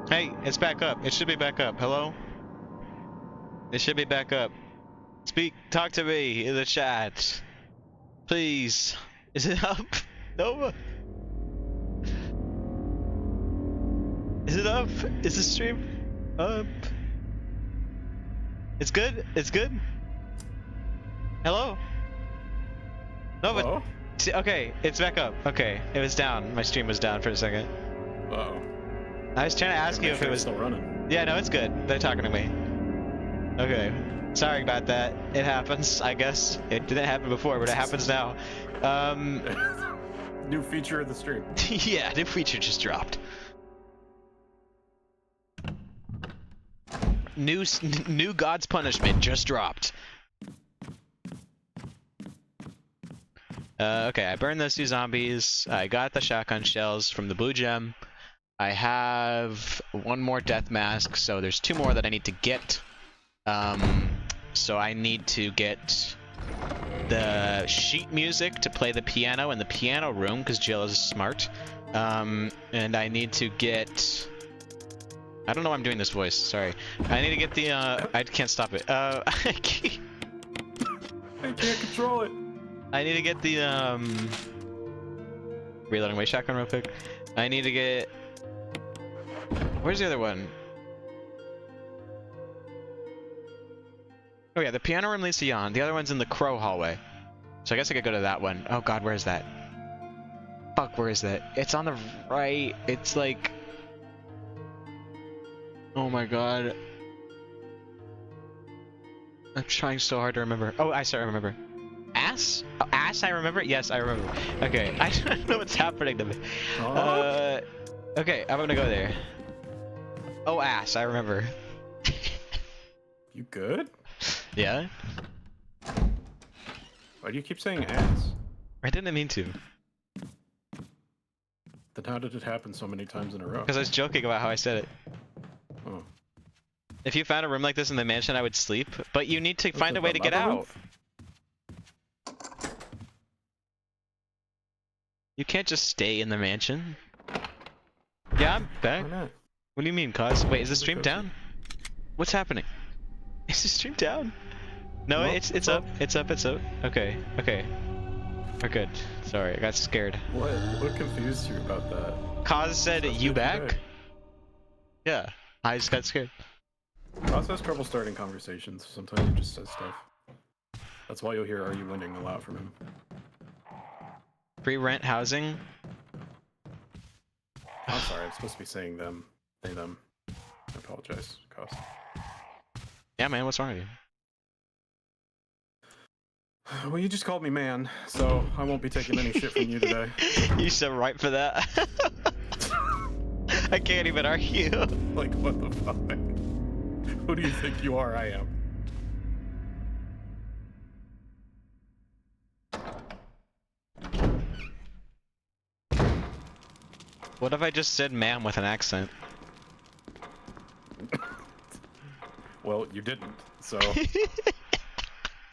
Hey, it's back up. It should be back up. Hello? It should be back up. Talk to me in the chat. Please. Is it up? Nova? Is it up? Is the stream up? It's good? It's good? Hello? Nova? Hello? Okay, it's back up. Okay, it was down. My stream was down for a second. Uh-oh. I was trying to ask you if it was still running. Yeah, no, it's good. They're talking to me. Okay. Sorry about that. It happens, I guess. It didn't happen before, but it happens now. New feature of the stream. Yeah, the feature just dropped. New God's Punishment just dropped. Okay, I burned those two zombies. I got the shotgun shells from the blue gem. I have one more death mask, so there's two more that I need to get. So I need to get the sheet music to play the piano in the piano room, because Jill is smart. And I need to get... I don't know why I'm doing this voice, sorry. I need to get the, I can't stop it. I can't control it. I need to get the, reloading my shotgun real quick. I need to get... Where's the other one? Oh yeah, the piano room leads to Yon. The other one's in the crow hallway. So I guess I could go to that one. Oh god, where is that? Fuck, where is that? It's on the right. It's like... Oh my god. I'm trying so hard to remember. Oh, I start to remember. Ass? Oh, ass, I remember? Yes, I remember. Okay, I don't know what's happening to me. Okay, I'm gonna go there. Oh, ass, I remember. You good? Yeah? Why do you keep saying ass? I didn't mean to. Then how did it happen so many times in a row? Because I was joking about how I said it. Oh. If you found a room like this in the mansion, I would sleep. But you need to find a way to get out. You can't just stay in the mansion. Yeah, I'm back. Why not? What do you mean, cause? Wait, is the stream down? What's happening? Is the stream down? No, Nope, it's up. It's up. It's up. Okay. Okay. We're good. Sorry, I got scared. What confused you about that? Cause said, "You back?" Okay. Yeah. I just got scared. Cause has trouble starting conversations. Sometimes he just says stuff. That's why you'll hear "Are you winning" a lot from him. Free rent housing. I'm sorry, I'm supposed to be saying them. They, them. I apologize, Cause. Yeah, man. What's wrong with you? Well, you just called me man, so I won't be taking any shit from you today. You so right for that. I can't even argue. Like, what the fuck? Who do you think you are? I am. What if I just said "ma'am" with an accent? Well, you didn't, so...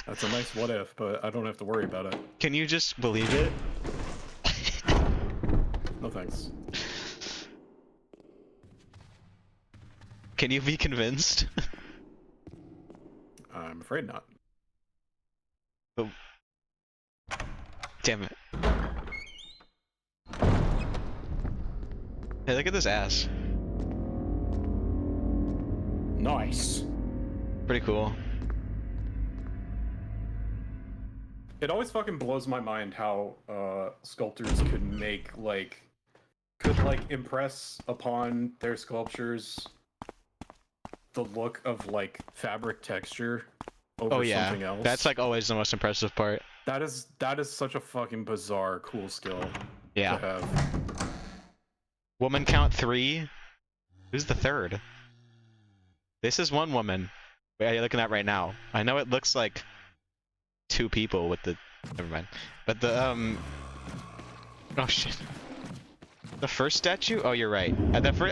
That's a nice what if, but I don't have to worry about it. Can you just believe it? No thanks. Can you be convinced? I'm afraid not. Oh. Damn it. Hey, look at this ass. Nice. Pretty cool. It always fucking blows my mind how sculptors could make could impress upon their sculptures the look of like fabric texture over something else. That's like always the most impressive part. That is such a fucking bizarre cool skill to have. Woman count 3? Who's the third? This is one woman. Wait, are you looking at right now? I know it looks like 2 people with the... Never mind. But the, oh shit. The first statue? Oh, you're right.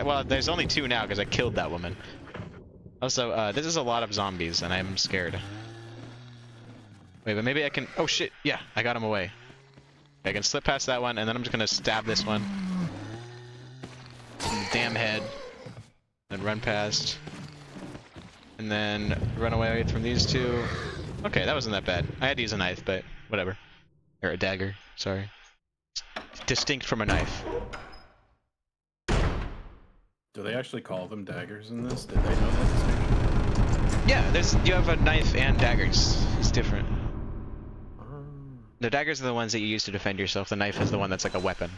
Well, there's only 2 now because I killed that woman. Also, this is a lot of zombies and I'm scared. Wait, but maybe I can... Oh shit, yeah, I got him away. I can slip past that one and then I'm just gonna stab this one. Damn head. then run past, and then run away from these two. Okay, that wasn't that bad. I had to use a knife, but whatever. Or a dagger, sorry. Distinct from a knife. Do they actually call them daggers in this? Did they know that distinction? Yeah, you have a knife and daggers. It's different. Oh. The daggers are the ones that you use to defend yourself. The knife is the one that's like a weapon.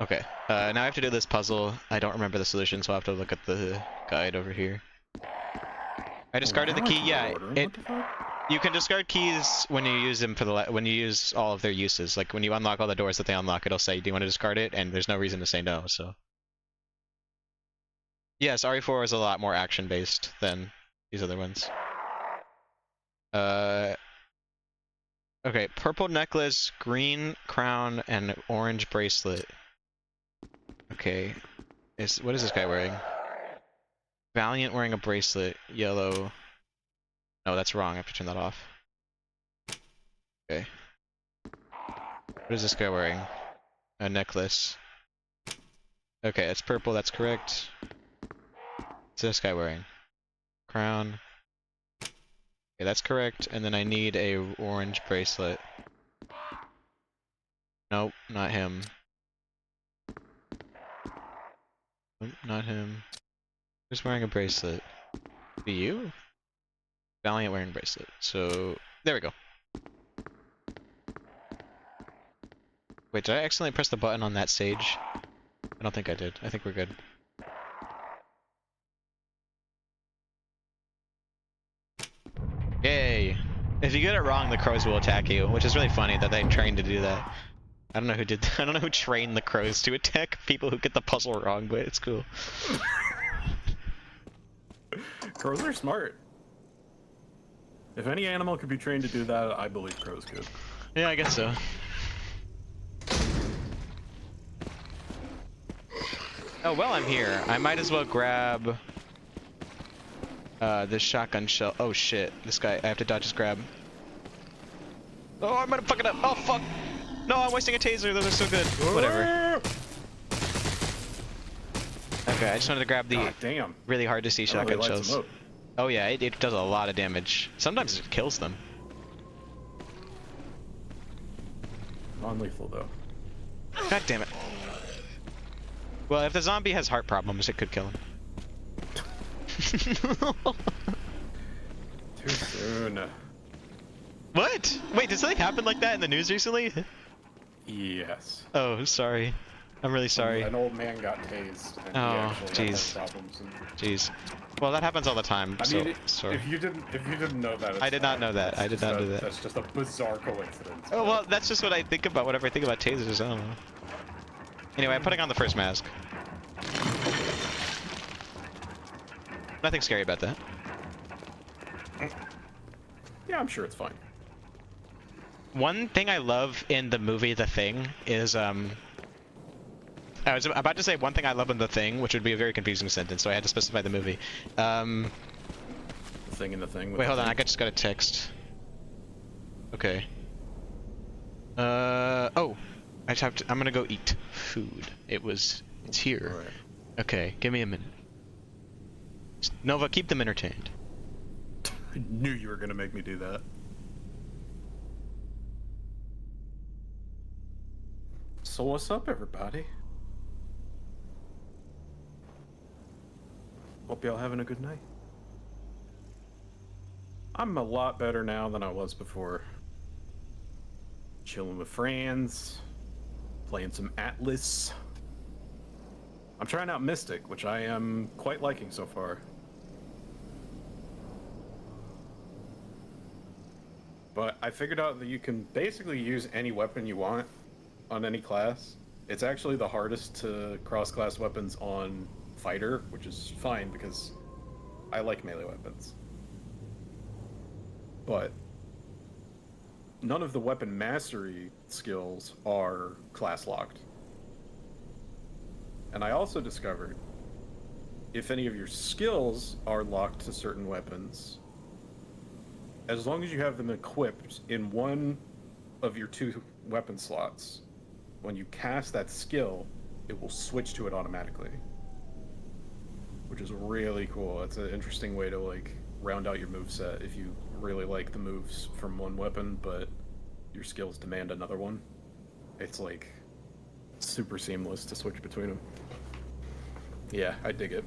Okay, now I have to do this puzzle. I don't remember the solution, so I'll have to look at the guide over here. I discarded the key. Yeah, you can discard keys when you use them for when you use all of their uses. Like when you unlock all the doors that they unlock, it'll say, "Do you want to discard it?" And there's no reason to say no. So yes, RE4 is a lot more action-based than these other ones. Okay, purple necklace, green crown, and orange bracelet. Okay, what is this guy wearing? Valiant wearing a bracelet, yellow. No, that's wrong. I have to turn that off. Okay. What is this guy wearing? A necklace. Okay, it's purple. That's correct. What's this guy wearing? Crown. Okay, that's correct. And then I need a orange bracelet. Nope, not him. Nope, not him. Who's wearing a bracelet? Be you? Valiant wearing bracelet. So there we go. Wait, did I accidentally press the button on that stage? I don't think I did. I think we're good. Yay! If you get it wrong, the crows will attack you, which is really funny that they trained to do that. I don't know who did that. I don't know who trained the crows to attack people who get the puzzle wrong, but it's cool. Crows are smart. If any animal could be trained to do that, I believe crows could. Yeah, I guess so. Oh, well, I'm here. I might as well grab this shotgun shell. Oh shit, this guy, I have to dodge his grab. Oh, I'm gonna fuck it up. Oh fuck! No, I'm wasting a taser. Those are so good. Whatever. Okay, I just wanted to grab the really hard to see shotgun shells. Oh yeah, it does a lot of damage. Sometimes it kills them. Non-lethal though. God damn it. Well, if the zombie has heart problems, it could kill him. Too soon. What? Wait, did something happen like that in the news recently? Yes. Oh, sorry. I'm really sorry. An old man got tased. And oh, jeez. Jeez. Well, that happens all the time. I mean, sorry. if you didn't know that, I did not know that. I did not know that. That's just a bizarre coincidence. Oh well, that's just what I think about whenever I think about tasers. I don't know. Anyway, I'm putting on the first mask. Nothing scary about that. Yeah, I'm sure it's fine. One thing I love in the movie The Thing is I was about to say one thing I love in The Thing, which would be a very confusing sentence, so I had to specify the movie. The Thing in the Thing. Wait, hold on. I just got a text. Okay. Oh, I just have to. I'm gonna go eat food. It's here. Right. Okay, give me a minute. Nova, keep them entertained. I knew you were gonna make me do that. So what's up, everybody? Hope y'all having a good night. I'm a lot better now than I was before. Chilling with friends, playing some Atlas. I'm trying out Mystic, which I am quite liking so far. But I figured out that you can basically use any weapon you want on any class. It's actually the hardest to cross-class weapons on Fighter, which is fine because I like melee weapons. But none of the weapon mastery skills are class locked. And I also discovered if any of your skills are locked to certain weapons, as long as you have them equipped in one of your 2 weapon slots, when you cast that skill, it will switch to it automatically. which is really cool. It's an interesting way to like round out your move set if you really like the moves from one weapon, but your skills demand another one. It's like super seamless to switch between them. Yeah, I dig it.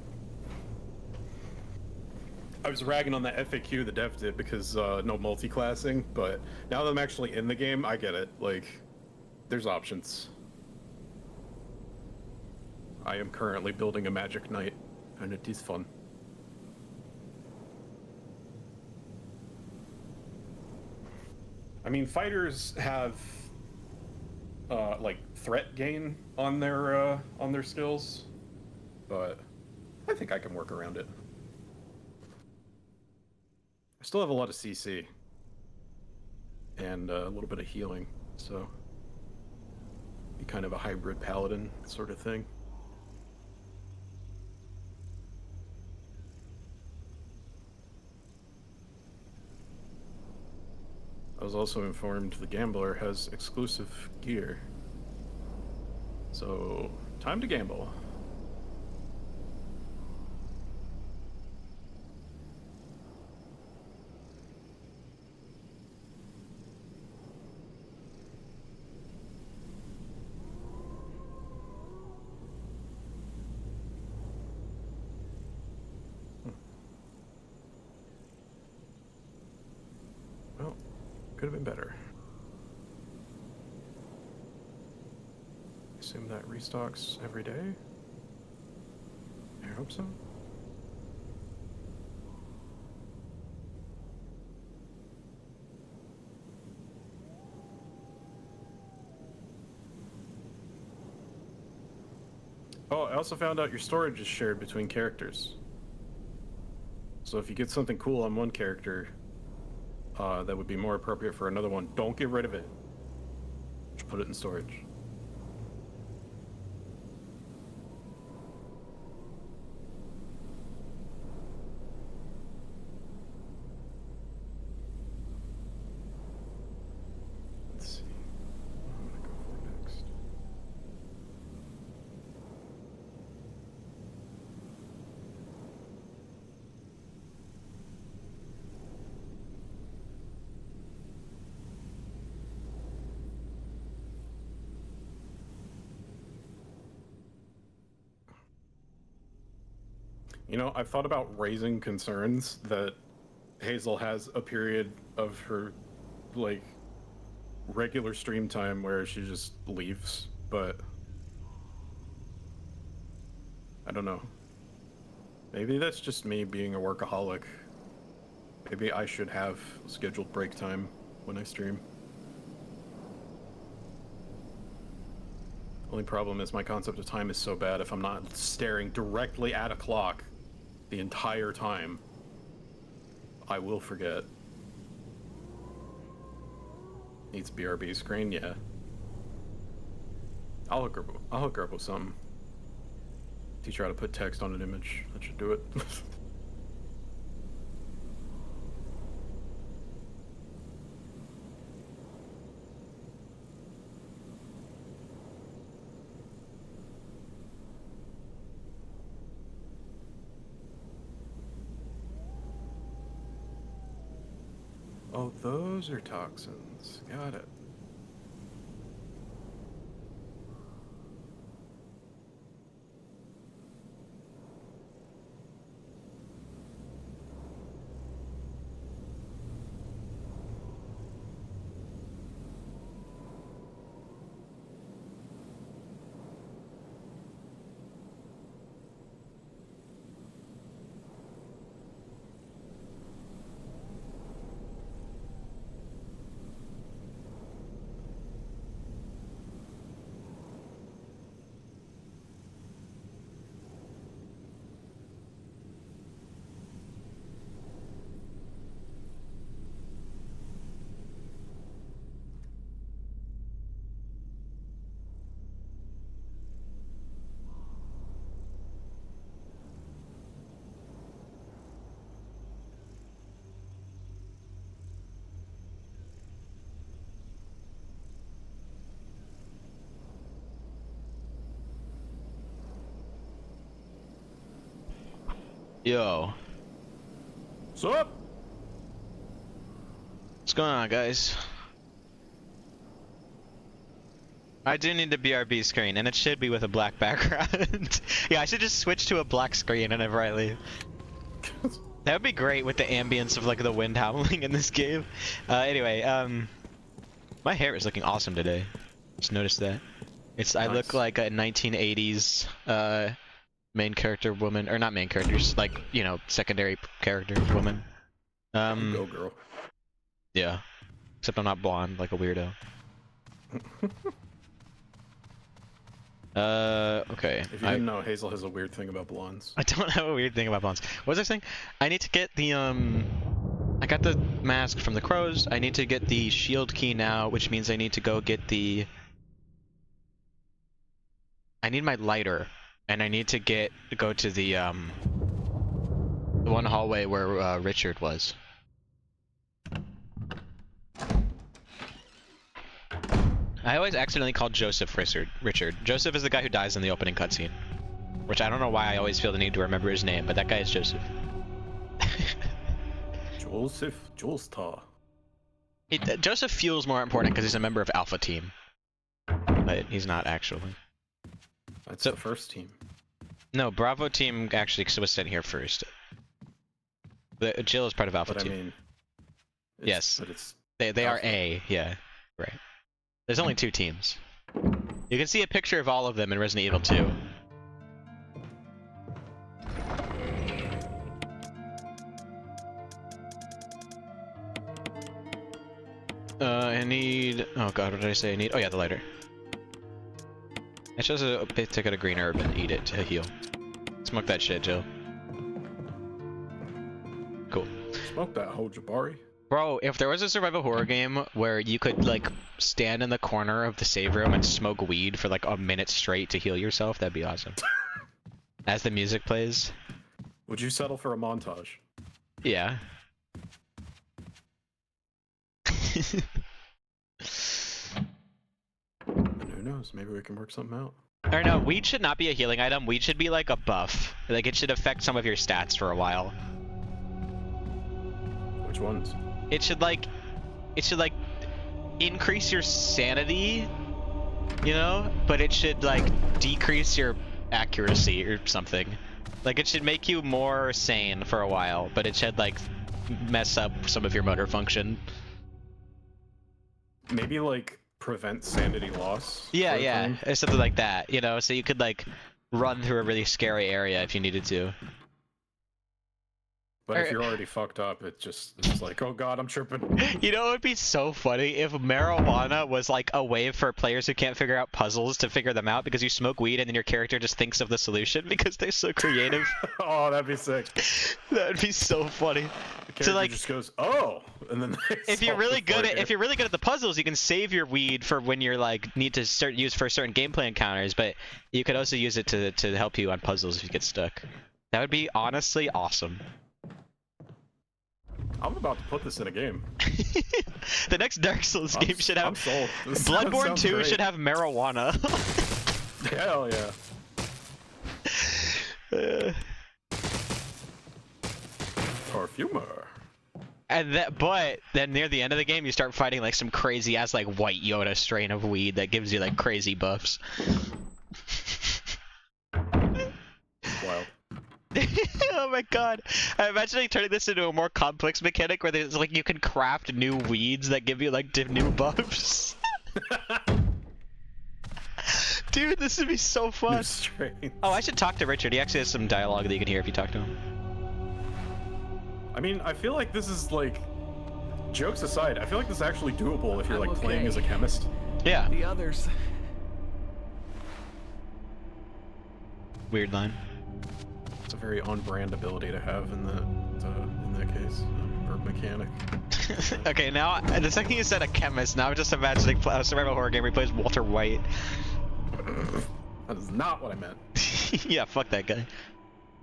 I was ragging on that FAQ the dev did because no multi-classing, but now that I'm actually in the game, I get it. Like, there's options. I am currently building a magic knight, and it is fun. I mean, fighters have like threat gain on their skills, but I think I can work around it. I still have a lot of CC and a little bit of healing, so be kind of a hybrid paladin sort of thing. I was also informed the Gambler has exclusive gear. So, time to gamble. Well, could have been better. Assume that restocks every day? I hope so. Oh, I also found out your storage is shared between characters. So if you get something cool on one character that would be more appropriate for another one, don't get rid of it. Just put it in storage. Let's see. What am I gonna go for next? You know, I've thought about raising concerns that Hazel has a period of her, like, regular stream time where she just leaves, but I don't know. Maybe that's just me being a workaholic. Maybe I should have scheduled break time when I stream. Only problem is my concept of time is so bad if I'm not staring directly at a clock the entire time, I will forget. Needs BRB screen, yeah. I'll hook her up with something. Teach her how to put text on an image. That should do it. Oh, those are toxins. Got it. Yo, What's up? what's going on, guys? I do need the BRB screen, and it should be with a black background. Yeah, I should just switch to a black screen whenever I leave. That would be great with the ambience of like the wind howling in this game. Anyway, my hair is looking awesome today. Just noticed that. I Nice. look like a 1980s main character woman, or not main characters, like, you know, secondary character woman. Go girl. Yeah. Except I'm not blonde like a weirdo. Okay. If you didn't know, Hazel has a weird thing about blondes. I don't have a weird thing about blondes. What was I saying? I need to get the I got the mask from the crows. I need to get the shield key now, which means I need to go get the. I need my lighter, and I need to go to the one hallway where Richard was. I always accidentally called Joseph Richard. Joseph is the guy who dies in the opening cutscene. Which I don't know why I always feel the need to remember his name, but that guy is Joseph. Joseph Joestar. Joseph feels more important because he's a member of Alpha Team. But he's not actually. That's So- the first team. No, Bravo Team actually was sent here first. Jill is part of Alpha But I Team. mean, Yes. But it's They are Alpha. A, yeah. Right. There's only 2 teams. You can see a picture of all of them in Resident Evil 2. I need... Oh god, what did I say I need? Oh yeah, the lighter. It shows a take out a green herb and eat it to heal. Smoke that shit, Jill. Cool. smoke that whole Jabari. Bro, if there was a survival horror game where you could, like, stand in the corner of the save room and smoke weed for, like, a minute straight to heal yourself, that'd be awesome. As the music plays. Would you settle for a montage? Yeah. And who knows? Maybe we can work something out. Or no, weed should not be a healing item. Weed should be, like, a buff. Like, it should affect some of your stats for a while. Which ones? It should like increase your sanity, you know, but it should like decrease your accuracy or something. Like it should make you more sane for a while, but it should like mess up some of your motor function. Maybe like prevent sanity loss. Yeah, sort of yeah, thing? or something like that, you know, so you could like run through a really scary area if you needed to. But Or- if you're already fucked up, it's like, oh god, I'm tripping. You know, it would be so funny if marijuana was like a way for players who can't figure out puzzles to figure them out because you smoke weed and then your character just thinks of the solution because they're so creative. Oh, that'd be sick. That'd be so funny. The character like- just goes, oh, and then they If you're solve really it good for at you. if you're really good at the puzzles, you can save your weed for when you're like need to start use for certain gameplay encounters, but you could also use it to help you on puzzles if you get stuck. That would be honestly awesome. I'm about to put this in a game. The next Dark Souls game should I'm have sold. This Bloodborne sounds 2 great. should have marijuana. Hell yeah. Parfumer. And that, but then near the end of the game, you start fighting like some crazy ass like white Yoda strain of weed that gives you like crazy buffs. Wild. Oh my god! I'm imagining turning this into a more complex mechanic where there's like you can craft new weeds that give you like new buffs. Dude, this would be so fun. New strains. Oh, I should talk to Richard. He actually has some dialogue that you can hear if you talk to him. I mean, I feel like this is like, jokes aside, I feel like this is actually doable if you're like I'm playing okay. as a chemist. Yeah. The others. Weird line. It's a very on-brand ability to have in that case, or mechanic. Okay, now the second you said a chemist, now I'm just imagining a survival horror game where he plays Walter White. That is not what I meant. Yeah, fuck that guy.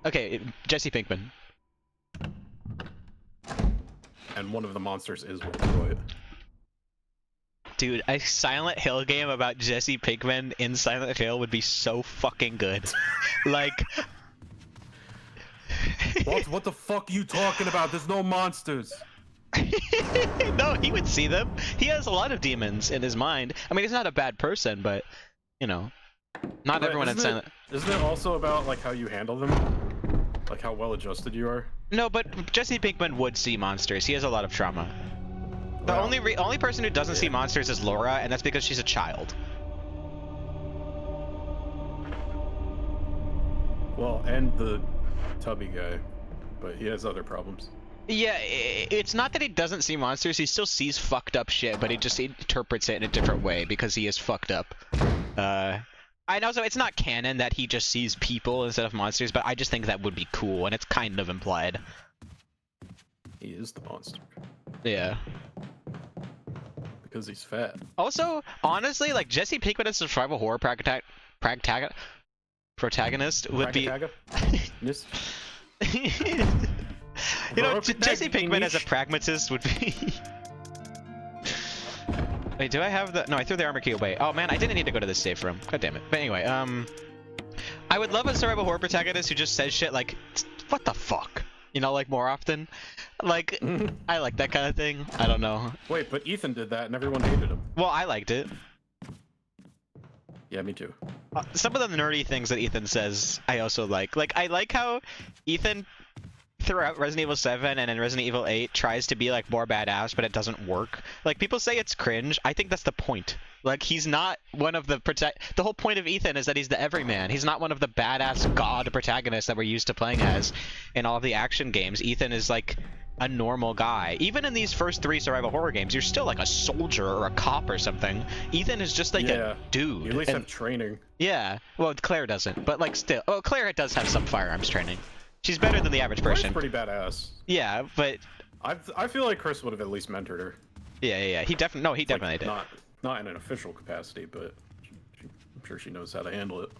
Okay, Jesse Pinkman. And one of the monsters is Walter White. Dude, a Silent Hill game about Jesse Pinkman in Silent Hill would be so fucking good. Like, What the fuck are you talking about? There's no monsters. No, he would see them. He has a lot of demons in his mind. I mean, he's not a bad person, but you know, not But everyone in Silent. Isn't it also about like how you handle them, like how well adjusted you are? No, but Jesse Pinkman would see monsters. He has a lot of trauma. The Well, only person who doesn't see monsters is Laura, and that's because she's a child. Well, and the tubby guy, but he has other problems. Yeah, it's not that he doesn't see monsters. He still sees fucked up shit, but he just interprets it in a different way because he is fucked up. And also, it's not canon that he just sees people instead of monsters, but I just think that would be cool, and it's kind of implied. He is the monster Yeah. because he's fat. Also, honestly, like Jesse Pinkman as a survival horror protagonist would be. Yes. You know, Jesse Pinkman as a pragmatist would be. Wait, do I have the? No, I threw the armor key away. Oh man, I didn't need to go to the safe room. God damn it. But anyway, I would love a survival horror protagonist who just says shit like, "What the fuck?" You know, like more often. Like, I like that kind of thing. I don't know. Wait, but Ethan did that and everyone hated him. Well, I liked it. Yeah, me too. Some of the nerdy things that Ethan says, I also like. Like, I like how Ethan, throughout Resident Evil 7 and in Resident Evil 8, tries to be, like, more badass, but it doesn't work. Like, people say it's cringe. I think that's the point. Like, he's not one of the The whole point of Ethan is that he's the everyman. He's not one of the badass god protagonists that we're used to playing as in all of the action games. Ethan is, like, a normal guy. Even in these first 3 survival horror games, you're still like a soldier or a cop or something. Ethan is just like a dude. You at least have training. Yeah. Well, Claire doesn't, but like still. Oh, Claire does have some firearms training. She's better than the average person. Claire's pretty badass. Yeah, but I feel like Chris would have at least mentored her. yeah. He definitely no, he definitely did. Not in an official capacity, but I'm sure she knows how to handle it.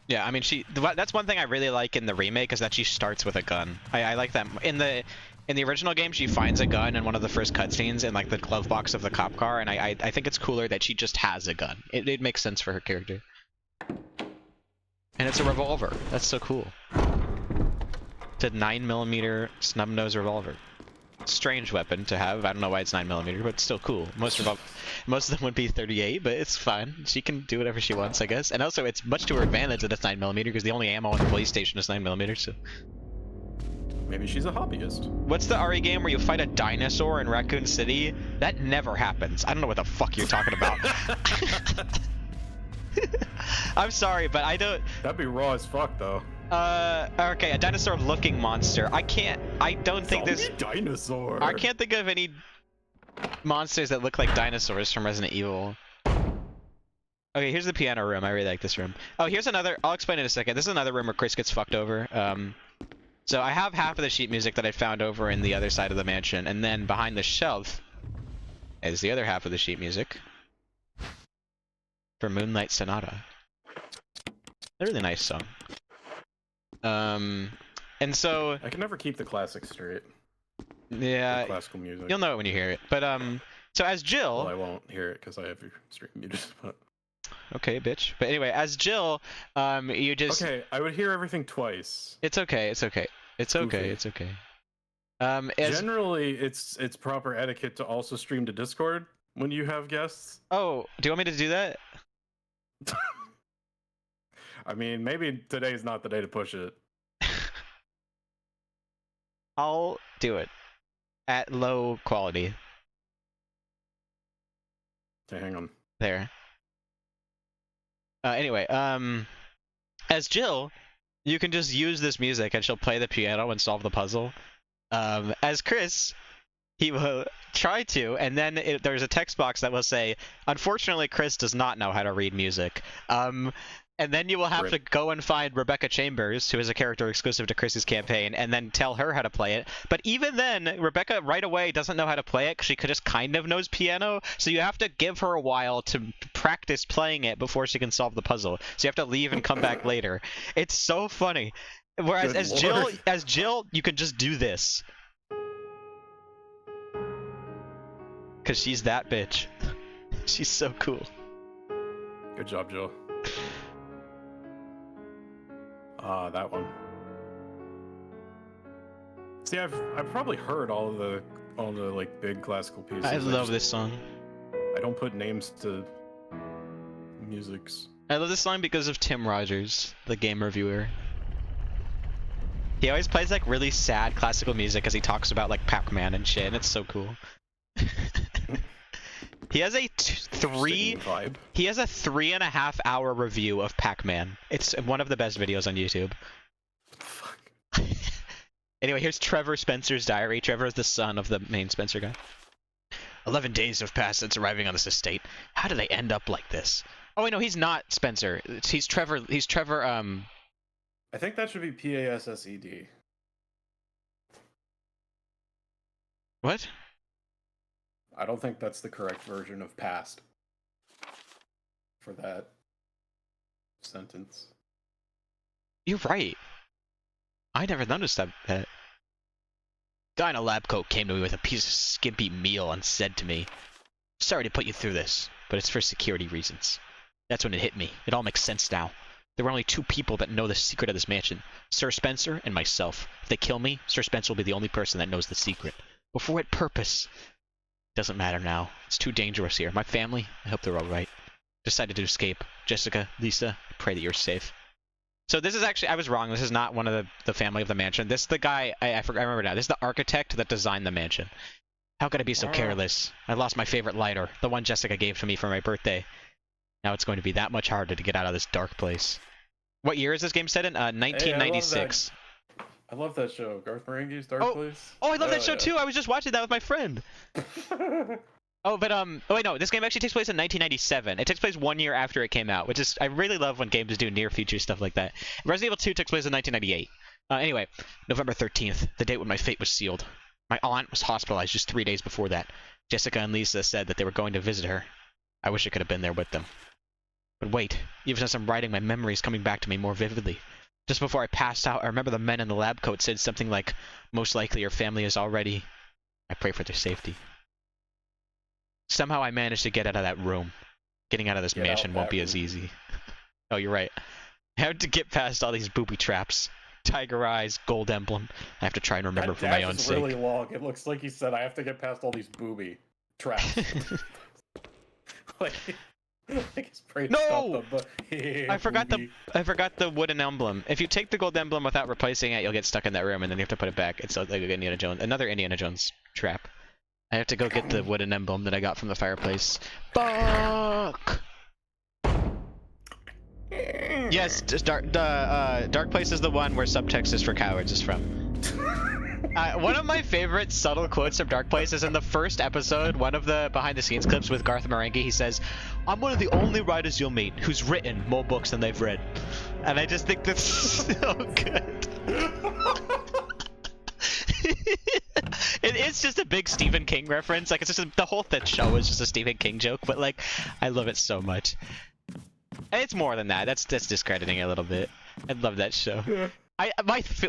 Yeah, I mean, that's one thing I really like in the remake is that she starts with a gun. I like that. In the original game, she finds a gun in one of the first cutscenes in like the glove box of the cop car, and I think it's cooler that she just has a gun. It makes sense for her character. And it's a revolver. That's so cool. It's a 9mm snub nose revolver. Strange weapon to have. I don't know why it's 9mm, but it's still cool. Most of them would be 38, but it's fine. She can do whatever she wants, I guess. And also, it's much to her advantage that it's 9mm because the only ammo on the PlayStation is 9mm. So maybe she's a hobbyist. what's the RE game where you fight a dinosaur in Raccoon City? That never happens. I don't know what the fuck you're talking about. I'm sorry, but I don't. That'd be raw as fuck, though. Okay, a dinosaur-looking monster. I don't think there's. Dinosaur. I can't think of any monsters that look like dinosaurs from Resident Evil. Okay, here's the piano room. I really like this room. Oh, here's another. I'll explain in a second. This is another room where Chris gets fucked over. So I have half of the sheet music that I found over in the other side of the mansion, and then behind the shelf is the other half of the sheet music for Moonlight Sonata. A really nice song. And so I can never keep the classics straight. Yeah, classical music. You'll know it when you hear it. But so as Jill, well, I won't hear it because I have your stream muted. But... Okay, bitch. But anyway, as Jill, you just. Okay, I would hear everything twice. It's okay. It's okay. It's okay. It's okay. Generally, it's proper etiquette to also stream to Discord when you have guests. Oh, do you want me to do that? I mean, maybe today's not the day to push it. I'll do it at low quality. Okay, hang on. There. Anyway, as Jill, you can just use this music and she'll play the piano and solve the puzzle. As Chris, he will try to, and then there's a text box that will say, unfortunately, Chris does not know how to read music. And then you will have to go and find Rebecca Chambers, who is a character exclusive to Chris's campaign, and then tell her how to play it. But even then, Rebecca right away doesn't know how to play it because she just kind of knows piano. So you have to give her a while to practice playing it before she can solve the puzzle. So you have to leave and come back later. It's so funny. Whereas as Jill, you can just do this. Because she's that bitch. She's so cool. Good job, Jill. That one. See, I've probably heard all the like big classical pieces. I love this song. I don't put names to musics. I love this song because of Tim Rogers, the game reviewer. He always plays like really sad classical music as he talks about like Pac-Man and shit, and it's so cool. He has a He has a 3.5 hour review of Pac-Man. It's one of the best videos on YouTube. Fuck. Anyway, here's Trevor Spencer's diary. Trevor is the son of the main Spencer guy. 11 days have passed since arriving on this estate. How did I end up like this? Oh wait, no, he's not Spencer. He's Trevor. He's Trevor. I think that should be P-A-S-S-E-D. What? I don't think that's the correct version of past for that sentence. You're right. I never noticed that. Guy in a lab coat came to me with a piece of skimpy meal and said to me, "Sorry to put you through this, but it's for security reasons." That's when it hit me. It all makes sense now. There were only 2 people that know the secret of this mansion, Sir Spencer and myself. If they kill me, Sir Spencer will be the only person that knows the secret. But for what purpose? Doesn't matter now. It's too dangerous here. My family, I hope they're alright. Decided to escape. Jessica, Lisa, I pray that you're safe. So this is actually, I was wrong. This is not one of the family of the mansion. This is the guy, I remember now. This is the architect that designed the mansion. How could I be so careless? I lost my favorite lighter, the one Jessica gave to me for my birthday. Now it's going to be that much harder to get out of this dark place. What year is this game set in? 1996. Hey, I love that show, Garth Marenghi's Dark Place. Oh, I love that show too. I was just watching that with my friend. Oh, but oh wait, no. This game actually takes place in 1997. It takes place 1 year after it came out, which is I really love when games do near future stuff like that. Resident Evil 2 takes place in 1998. Anyway, November 13th, the date when my fate was sealed. My aunt was hospitalized just 3 days before that. Jessica and Lisa said that they were going to visit her. I wish I could have been there with them. But wait, even as I'm writing, my memory is coming back to me more vividly. Just before I passed out, I remember the men in the lab coat said something like, "Most likely your family is already..." I pray for their safety. Somehow I managed to get out of that room. Getting out of this mansion won't be as easy. Oh, you're right. I have to get past all these booby traps. Tiger eyes, gold emblem. I have to try and remember for my own sake. Really long. It looks like he said, "I have to get past all these booby traps." like it's pretty no! I forgot the wooden emblem. If you take the gold emblem without replacing it, you'll get stuck in that room, and then you have to put it back. It's like Indiana Jones, another Indiana Jones trap. I have to go get the wooden emblem that I got from the fireplace. Fuck! Yes, Dark Place is the one where Subtext is for Cowards is from. One of my favorite subtle quotes from Dark Place is in the first episode, one of the behind-the-scenes clips with Garth Marenghi. He says, "I'm one of the only writers you'll meet who's written more books than they've read." And I just think that's so good. It is just a big Stephen King reference. Like, it's just the whole show is just a Stephen King joke, but like, I love it so much. And it's more than that. That's discrediting it a little bit. I love that show. Yeah.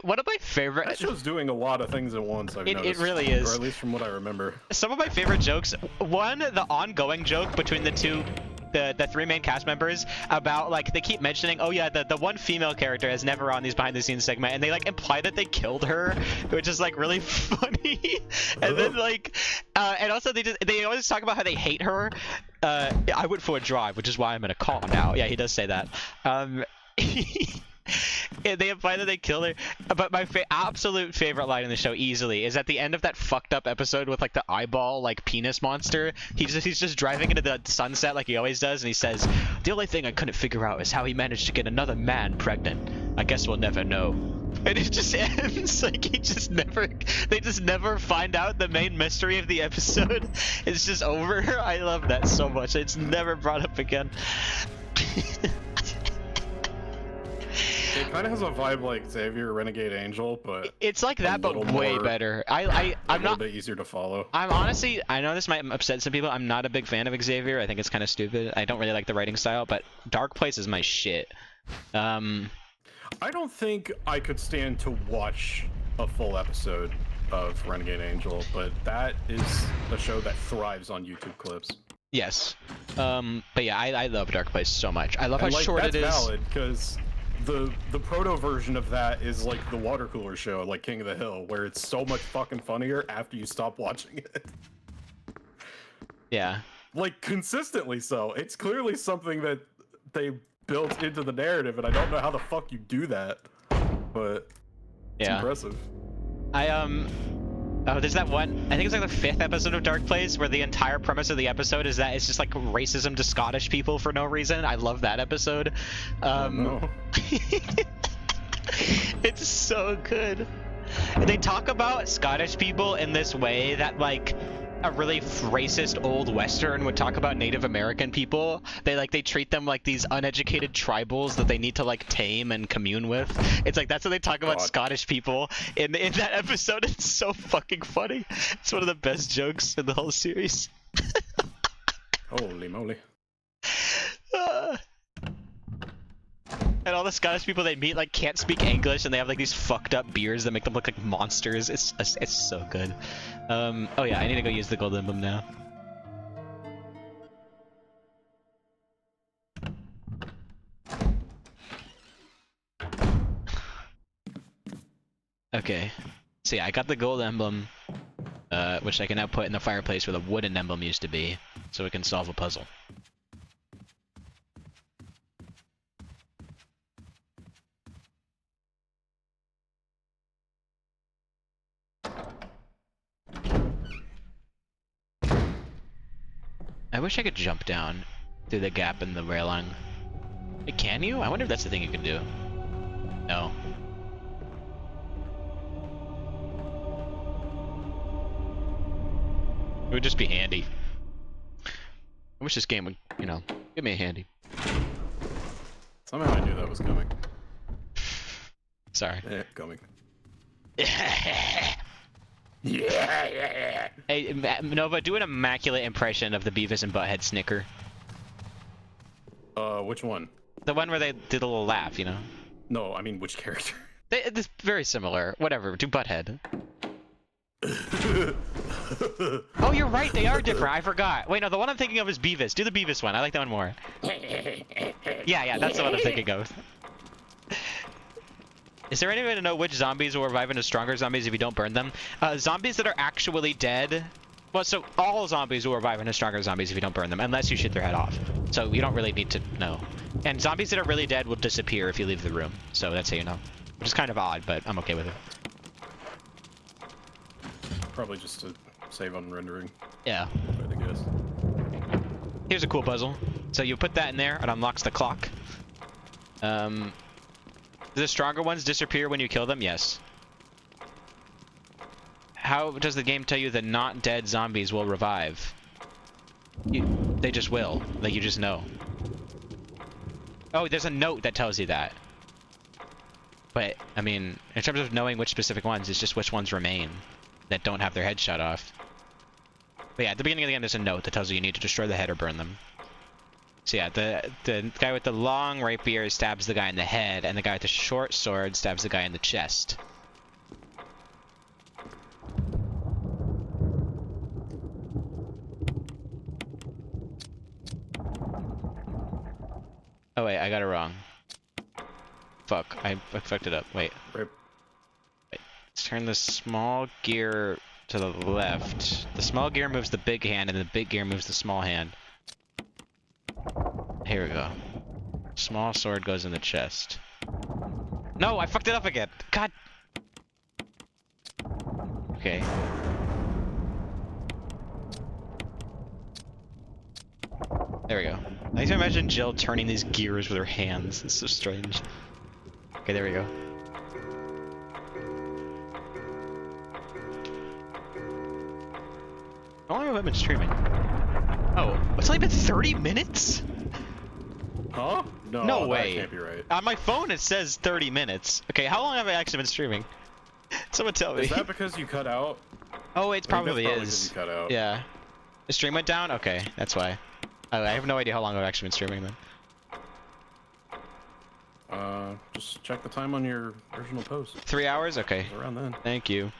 One of my favorite. That show's doing a lot of things at once. It really is. Or at least from what I remember. Some of my favorite jokes. One, the ongoing joke between the 3 main cast members about, like, they keep mentioning, oh yeah, the one female character is never on these behind the scenes segment, and they like imply that they killed her, which is like really funny. And then like, and also they always talk about how they hate her. I went for a drive, which is why I'm in a car now. Yeah, he does say that. Yeah, they imply that they killed her, but my absolute favorite line in the show easily is at the end of that fucked up episode with like the eyeball like penis monster. He's just driving into the sunset like he always does, and he says, "The only thing I couldn't figure out is how he managed to get another man pregnant. I guess we'll never know." And it just ends like they just never find out the main mystery of the episode. It's just over. I love that so much. It's never brought up again. It kind of has a vibe like Xavier Renegade Angel, but it's like that, but way better. I'm not a little bit easier to follow. I'm honestly, I know this might upset some people. I'm not a big fan of Xavier. I think it's kind of stupid. I don't really like the writing style, but Dark Place is my shit. I don't think I could stand to watch a full episode of Renegade Angel, but that is a show that thrives on YouTube clips. Yes. But yeah, I love Dark Place so much. I love how short it is. That's valid, because the proto version of that is like the water cooler show, like King of the Hill, where it's so much fucking funnier after you stop watching it. Yeah. Like consistently so. It's clearly something that they built into the narrative, and I don't know how the fuck you do that, but it's impressive. Oh, there's that one, I think it's like the 5th episode of Dark Place where the entire premise of the episode is that it's just like racism to Scottish people for no reason. I love that episode. No. It's so good. They talk about Scottish people in this way that like a really racist old Western would talk about Native American people. They treat them like these uneducated tribals that they need to like tame and commune with. It's like that's how they talk about Scottish people in that episode. It's so fucking funny. It's one of the best jokes in the whole series. Holy moly. And all the Scottish people they meet like can't speak English, and they have like these fucked up beards that make them look like monsters. It's so good. Oh yeah, I need to go use the gold emblem now. Okay, so yeah, I got the gold emblem, which I can now put in the fireplace where the wooden emblem used to be, so we can solve a puzzle. I wish I could jump down through the gap in the railing. Wait, can you? I wonder if that's the thing you can do. No. It would just be handy. I wish this game would, you know, give me a handy. Somehow I knew that was coming. Sorry. Yeah, coming. Yeah. Hey, Nova, do an immaculate impression of the Beavis and Butthead snicker. Which one? The one where they did a little laugh, you know? No, I mean which character? It's very similar. Whatever, do Butthead. Oh, you're right, they are different. I forgot. Wait, no, the one I'm thinking of is Beavis. Do the Beavis one. I like that one more. Yeah, that's the one I'm thinking of. Is there any way to know which zombies will revive into stronger zombies if you don't burn them? Zombies that are actually dead... Well, so all zombies will revive into stronger zombies if you don't burn them, unless you shoot their head off. So you don't really need to know. And zombies that are really dead will disappear if you leave the room. So that's how you know. Which is kind of odd, but I'm okay with it. Probably just to save on rendering. Yeah. I guess. Here's a cool puzzle. So you put that in there, it unlocks the clock. The stronger ones disappear when you kill them? Yes. How does the game tell you that not dead zombies will revive? They just will. Like, you just know. Oh, there's a note that tells you that. But, I mean, in terms of knowing which specific ones, it's just which ones remain that don't have their head shot off. But yeah, at the beginning of the game, there's a note that tells you need to destroy the head or burn them. So yeah, the guy with the long rapier stabs the guy in the head, and the guy with the short sword stabs the guy in the chest. Oh wait, I got it wrong. Fuck, I fucked it up. Wait. Rip. Wait. Let's turn the small gear to the left. The small gear moves the big hand, and the big gear moves the small hand. Here we go. Small sword goes in the chest. No, I fucked it up again. God. Okay. There we go. I like to imagine Jill turning these gears with her hands. It's so strange. Okay, there we go. How long have I been streaming? Oh, it's only been 30 minutes? Huh? No way. That can't be right. On my phone it says 30 minutes. Okay, how long have I actually been streaming? Someone tell me. Is that because you cut out? Oh, it probably probably is. 'cause you cut out. Yeah. The stream went down? Okay, that's why. I have no idea how long I've actually been streaming then. Just check the time on your original post. 3 hours? Okay. Around then. Thank you.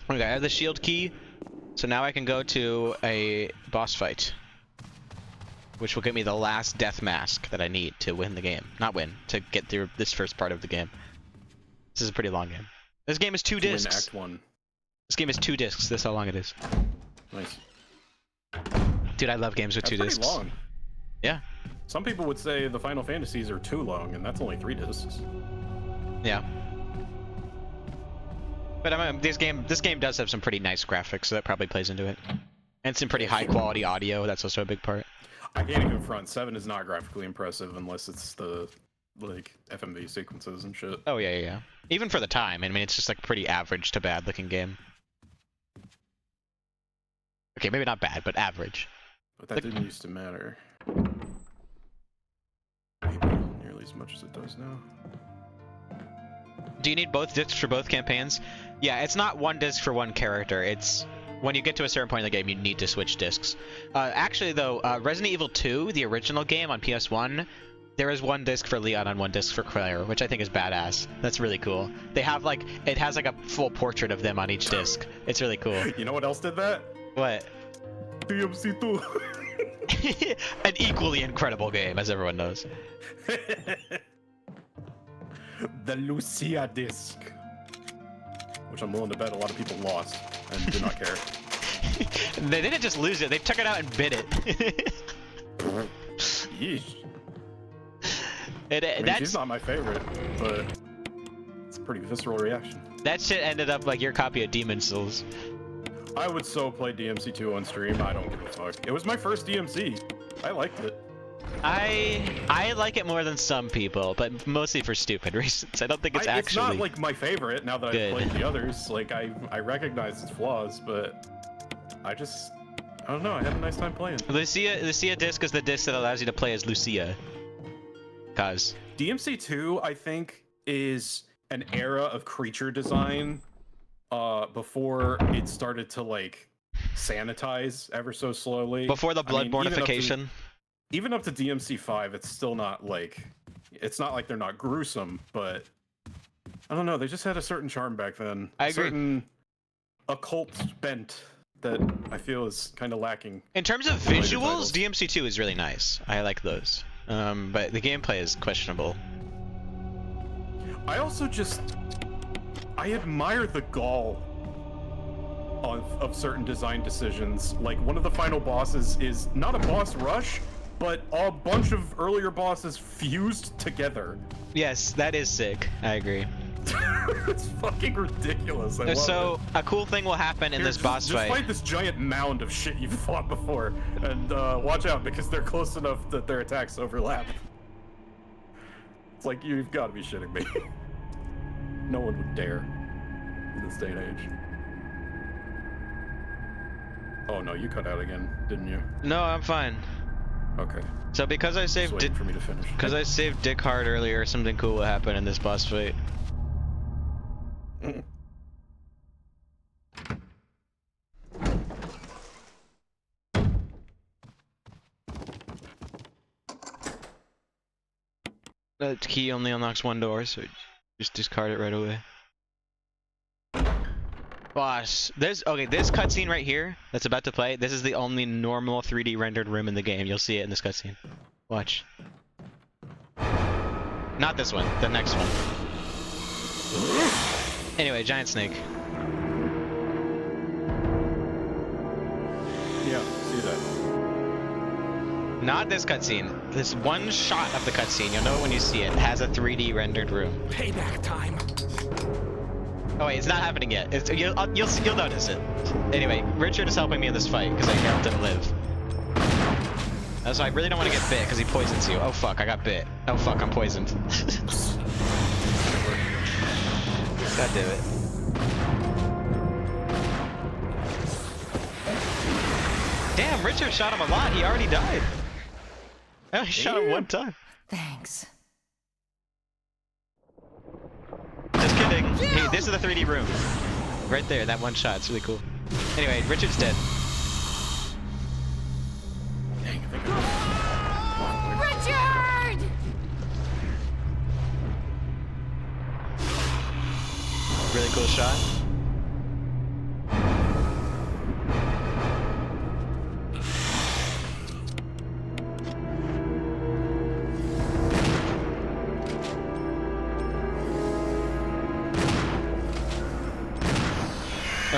Okay, I have the shield key. So now I can go to a boss fight, which will give me the last death mask that I need to win the game. Not win, to get through this first part of the game. This is a pretty long game. This game is 2 To win discs. Act 1. This game is 2 discs. That's how long it is. Nice. Dude, I love games with That's 2 pretty discs. long. Yeah. Some people would say the Final Fantasies are too long, and that's only 3 discs. Yeah. But this game does have some pretty nice graphics, so that probably plays into it. And some pretty high quality audio. That's also a big part. I can't even front. 7 is not graphically impressive unless it's the like FMV sequences and shit. Oh yeah, yeah, yeah. Even for the time, I mean, it's just like pretty average to bad looking game. Okay, maybe not bad, but average. But that didn't used to matter. Maybe not nearly as much as it does now. Do you need both discs for both campaigns? Yeah, it's not 1 disc for 1 character. It's when you get to a certain point in the game, you need to switch discs. Actually, though, Resident Evil 2, the original game on PS1, there is 1 disc for Leon and 1 disc for Claire, which I think is badass. That's really cool. They have like, it has like a full portrait of them on each disc. It's really cool. You know what else did that? What? DMC2. An equally incredible game, as everyone knows. The Lucia disc. Which I'm willing to bet a lot of people lost and do not care. They didn't just lose it, they took it out and bit it. Yeesh. I mean, That's, she's not my favorite, but it's a pretty visceral reaction. that shit ended up like your copy of Demon Souls. I would so play DMC2 on stream, I don't give a fuck. It was my first DMC. I liked it. I like it more than some people, but mostly for stupid reasons. I don't think it's actually... It's not like my favorite now that good. I've played the others. Like, I recognize its flaws, but I don't know, I had a nice time playing. Lucia disc is the disc that allows you to play as Lucia. Cause DMC2, I think, is an era of creature design before it started to, like, sanitize ever so slowly. before the blood mortification. Even up to DMC5, it's still not like... It's not like they're not gruesome, but... I don't know, they just had a certain charm back then. I agree. A certain occult bent that I feel is kind of lacking. In terms of later visuals, titles. DMC2 is really nice. I like those. But the gameplay is questionable. I also just... I admire the gall of certain design decisions. Like, one of the final bosses is not a boss rush, but a bunch of earlier bosses fused together. Yes, that is sick. I agree. It's fucking ridiculous. I love So, it. a cool thing will happen in Here, this boss just fight. fight this giant mound of shit you've fought before, and watch out because they're close enough that their attacks overlap. It's like, you've got to be shitting me. No one would dare in this day and age. Oh no, you cut out again, didn't you? No, I'm fine. Okay. So because I Just saved waiting for me to finish. Dick Hard earlier, something cool will happen in this boss fight. That key only unlocks 1 door, so just discard it right away. Boss, this cutscene right here that's about to play, this is the only normal 3D rendered room in the game. You'll see it in this cutscene. Watch. Not this one, the next one. Anyway, giant snake. Yeah, see that. Not this cutscene. This one shot of the cutscene, you'll know it when you see it. It has a 3D rendered room. Payback time. Oh wait, it's not happening yet. You'll notice it. Anyway, Richard is helping me in this fight because I helped him live. So I really don't want to get bit because he poisons you. Oh fuck, I got bit. Oh fuck, I'm poisoned. God damn it. Damn, Richard shot him a lot. He already died. I only shot him 1 time. Thanks. Just kidding. Hey, this is the 3D room. Right there, that 1 shot. It's really cool. Anyway, Richard's dead. Dang, I think Richard! Really cool shot.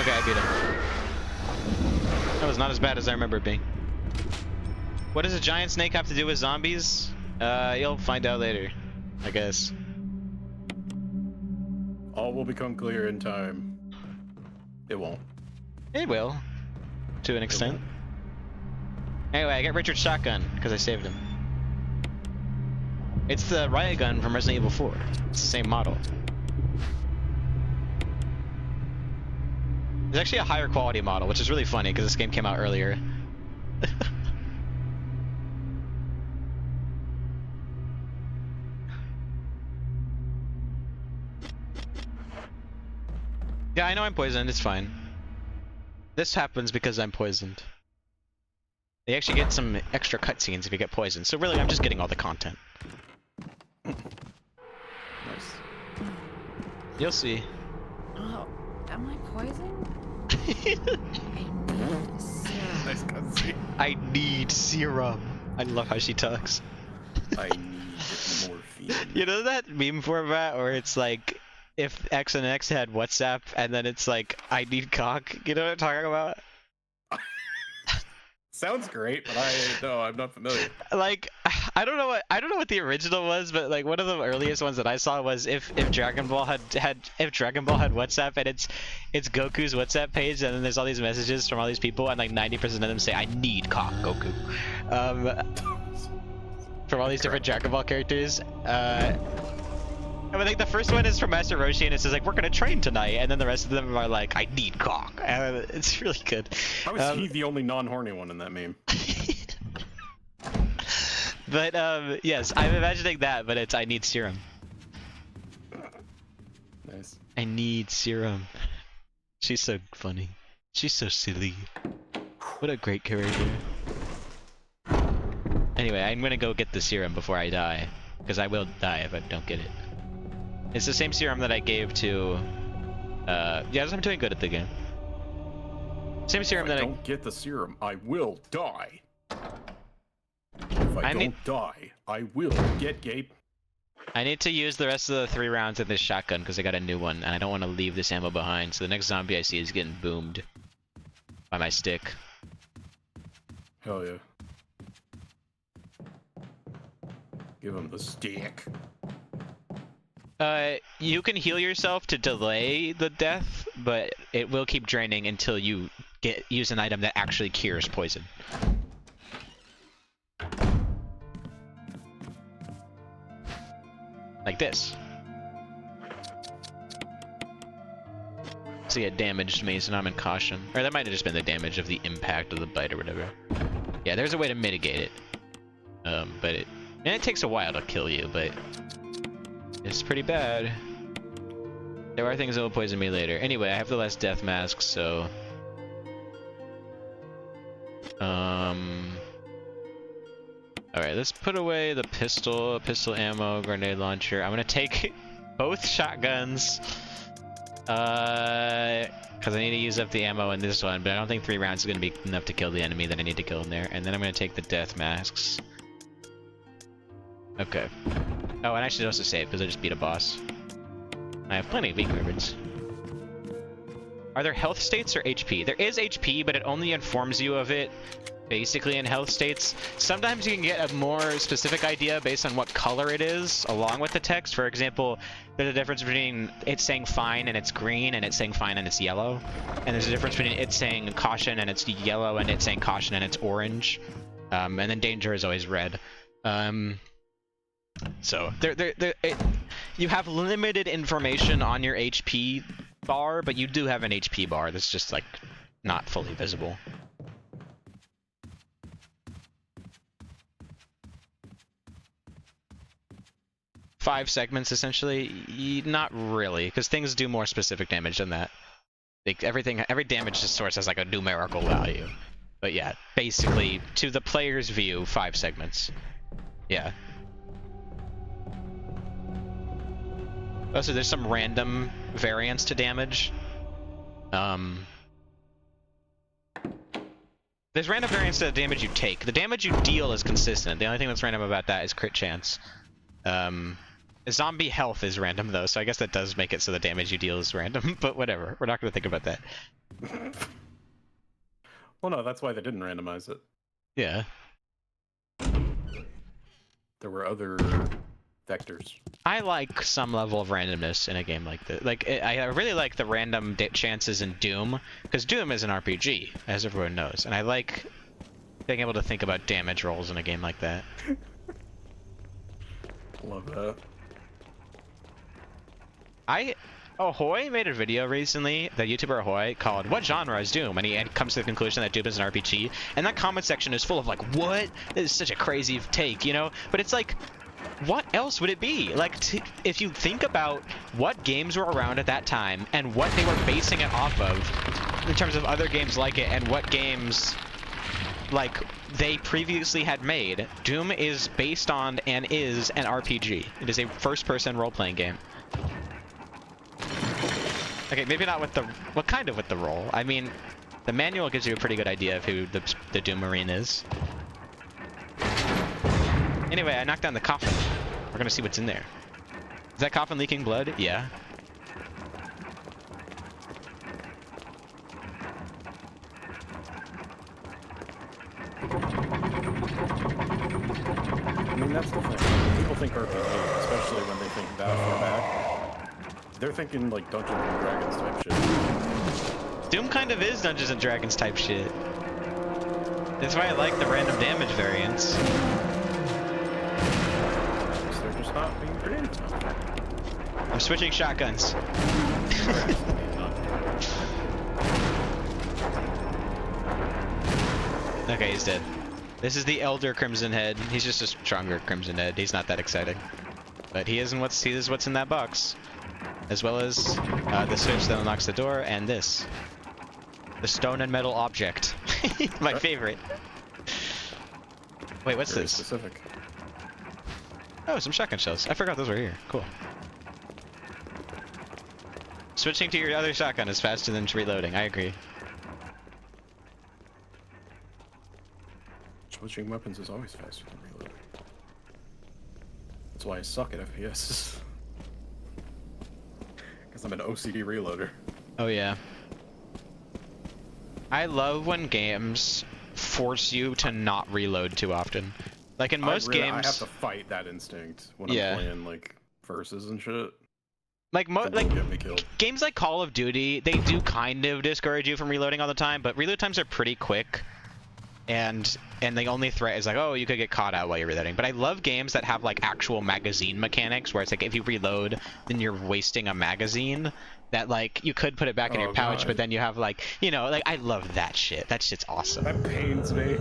Okay, I beat him. That was not as bad as I remember it being. What does a giant snake have to do with zombies? You'll find out later, I guess. All will become clear in time. It won't. It will, to an extent. Anyway, I got Richard's shotgun because I saved him. It's the riot gun from Resident Evil 4. It's the same model. It's actually a higher quality model, which is really funny because this game came out earlier. Yeah, I know I'm poisoned, it's fine. This happens because I'm poisoned. You actually get some extra cutscenes if you get poisoned, so really I'm just getting all the content. Nice. You'll see. Oh, am I poisoned? Nice cutscene. I need serum. I love how she talks. I need morphine. You know that meme format where it's like, if X and X had WhatsApp, and then it's like, I need cock? You know what I'm talking about? Sounds great, but I'm not familiar. Like, I don't know what the original was, but like one of the earliest ones that I saw was if Dragon Ball had WhatsApp, and it's Goku's WhatsApp page, and then there's all these messages from all these people, and like 90% of them say, I need cock, Goku. From all these different Dragon Ball characters. I think the first one is from Master Roshi, and it says like, we're gonna train tonight, and then the rest of them are like, I need cock. It's really good. How is he the only non-horny one in that meme? But yes, I'm imagining that, but it's I need serum. Nice. I need serum. She's so funny. She's so silly. What a great character. Anyway, I'm gonna go get the serum before I die, because I will die if I don't get it. It's the same serum that I gave to. Yeah, I'm doing good at the game. Same serum If I that don't get the serum, I will die. If I don't die, I will get Gabe. I need to use the rest of the 3 rounds of this shotgun because I got a new one, and I don't want to leave this ammo behind. So the next zombie I see is getting boomed by my stick. Hell yeah. Give him the stick. You can heal yourself to delay the death, but it will keep draining until you use an item that actually cures poison. Like this. So it damaged me, so now I'm in caution. Or that might have just been the damage of the impact of the bite or whatever. Yeah, there's a way to mitigate it. But it takes a while to kill you, but it's pretty bad. There are things that will poison me later. Anyway, I have the last death mask, so alright, let's put away the pistol ammo, grenade launcher. I'm gonna take both shotguns. Because I need to use up the ammo in this one, but I don't think 3 rounds is gonna be enough to kill the enemy that I need to kill in there. And then I'm gonna take the death masks. Okay. Oh, and I should also save because I just beat a boss. I have plenty of weak ribbons. Are there health states or HP? There is HP, but it only informs you of it basically in health states. Sometimes you can get a more specific idea based on what color it is along with the text. For example, there's a difference between it saying fine and it's green and it's saying fine and it's yellow. And there's a difference between it saying caution and it's yellow and it saying caution and it's orange. And then danger is always red. So you have limited information on your HP bar, but you do have an HP bar that's just like not fully visible. Five segments essentially? Not really, because things do more specific damage than that. Like every damage source has like a numerical value. But yeah, basically to the player's view, 5 segments. Yeah. Also, there's some random variance to damage. There's random variance to the damage you take. The damage you deal is consistent. The only thing that's random about that is crit chance. Zombie health is random though, so I guess that does make it so the damage you deal is random, but whatever. We're not going to think about that. Well, no, that's why they didn't randomize it. Yeah. There were other vectors. I like some level of randomness in a game like this. Like, I really like the random chances in Doom, because Doom is an RPG, as everyone knows, and I like being able to think about damage rolls in a game like that. Love that. Ahoy made a video recently, the YouTuber Ahoy, called "What genre is Doom?" and he comes to the conclusion that Doom is an RPG, and that comment section is full of like, what? This is such a crazy take, you know? But it's like, what else would it be? Like, if you think about what games were around at that time and what they were basing it off of in terms of other games like it and what games like they previously had made, Doom is based on and is an RPG. It is a first-person role-playing game. Okay, maybe not with the... What kind of with the role? I mean, the manual gives you a pretty good idea of who the Doom Marine is. Anyway, I knocked down the coffin. We're gonna see what's in there. Is that coffin leaking blood? Yeah. I mean, that's the thing. People think RPG, especially when they think that far back. They're thinking like Dungeons and Dragons type shit. Doom kind of is Dungeons and Dragons type shit. That's why I like the random damage variants. They're just not being creative enough. I'm switching shotguns. Okay, he's dead. This is the Elder Crimson Head. He's just a stronger Crimson Head. He's not that exciting. But he is what's in that box. As well as the switch that unlocks the door, and this. The stone and metal object. My favorite. Wait, what's Very this? specific. Oh, some shotgun shells. I forgot those were here. Cool. Switching to your other shotgun is faster than reloading. I agree. Switching weapons is always faster than reloading. That's why I suck at FPS. Because I'm an OCD reloader. Oh yeah. I love when games force you to not reload too often. Like in most games, I have to fight that instinct when Yeah. I'm playing like versus and shit. like It will get me killed. games like Call of Duty, they do kind of discourage you from reloading all the time, but reload times are pretty quick. And the only threat is like, oh, you could get caught out while you're reloading. But I love games that have like actual magazine mechanics where it's like if you reload, then you're wasting a magazine. That like you could put it back in your pouch, God. but then you have like, you know, like I love that shit. That shit's awesome. That pains me.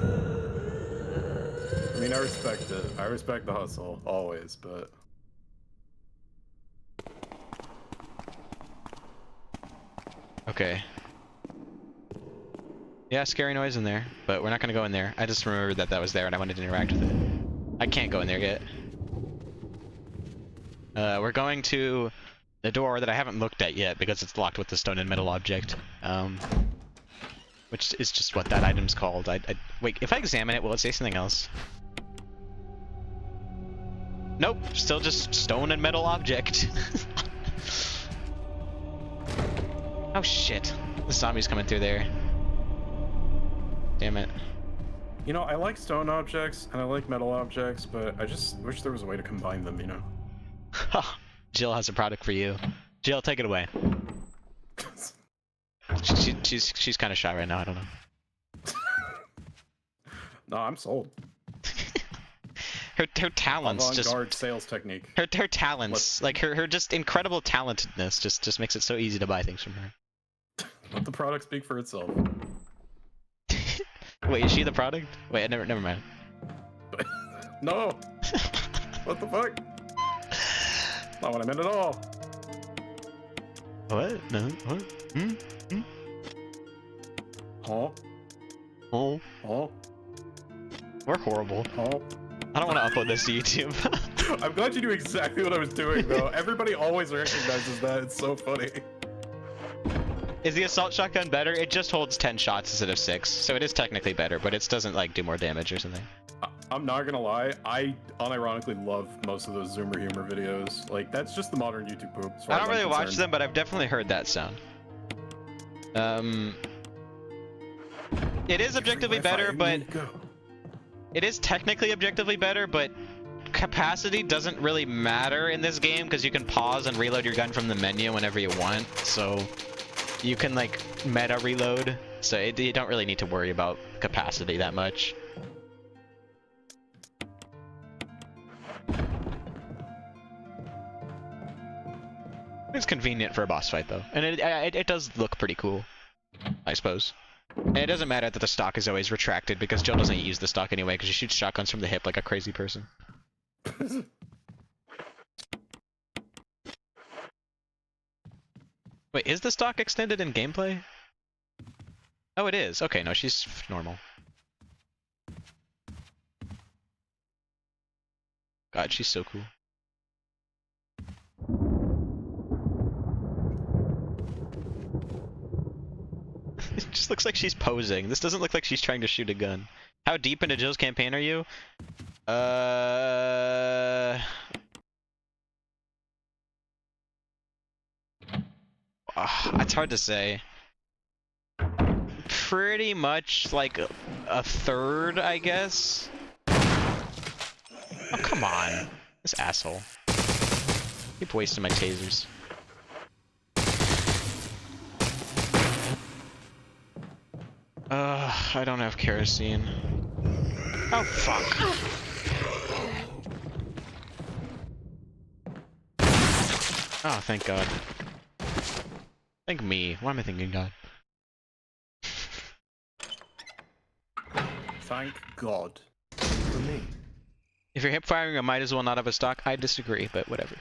I mean, I respect it. I respect the hustle always, but Okay. Yeah, scary noise in there, but we're not gonna go in there. I just remembered that that was there and I wanted to interact with it. I can't go in there yet. We're going to the door that I haven't looked at yet because it's locked with the stone and metal object. Which is just what that item's called. Wait, if I examine it, will it say something else? Nope, still just stone and metal object. Oh shit, the zombie's coming through there. Damn it. you know, I like stone objects and I like metal objects, but I just wish there was a way to combine them, you know. Jill has a product for you. Jill, take it away. She's kind of shy right now. I don't know. No, I'm sold. Her talents just Avant-garde sales technique. her talents, like her just incredible talentedness just makes it so easy to buy things from her. Let the product speak for itself. Wait, is she the product? Wait, never mind. No! What the fuck? Not what I meant at all. What? No. What? Hmm? Huh? Oh, Huh? we're horrible. Huh? I don't want to upload this to YouTube. I'm glad you knew exactly what I was doing, though. Everybody always recognizes that. It's so funny. Is the assault shotgun better? It just holds 10 shots instead of 6, so it is technically better, but it doesn't like do more damage or something. I'm not gonna lie, I unironically love most of those Zoomer humor videos. Like, that's just the modern YouTube poop. As far I don't as I'm really watch concerned. them, but I've definitely heard that sound. It is objectively better, but it is technically objectively better, but capacity doesn't really matter in this game because you can pause and reload your gun from the menu whenever you want, so you can like meta reload, so you don't really need to worry about capacity that much. It's convenient for a boss fight though, and it does look pretty cool, I suppose. And it doesn't matter that the stock is always retracted because Jill doesn't use the stock anyway because she shoots shotguns from the hip like a crazy person. Wait, is the stock extended in gameplay? Oh, it is. Okay, no, she's normal. God, she's so cool. It just looks like she's posing. This doesn't look like she's trying to shoot a gun. How deep into Jill's campaign are you? It's hard to say. Pretty much like a third, I guess. Oh, come on. This asshole. Keep wasting my tasers. I don't have kerosene. Oh, fuck. Oh, thank God. Thank me. Why am I thinking God? Thank God. For me. If you're hip firing, I might as well not have a stock. I disagree, but whatever.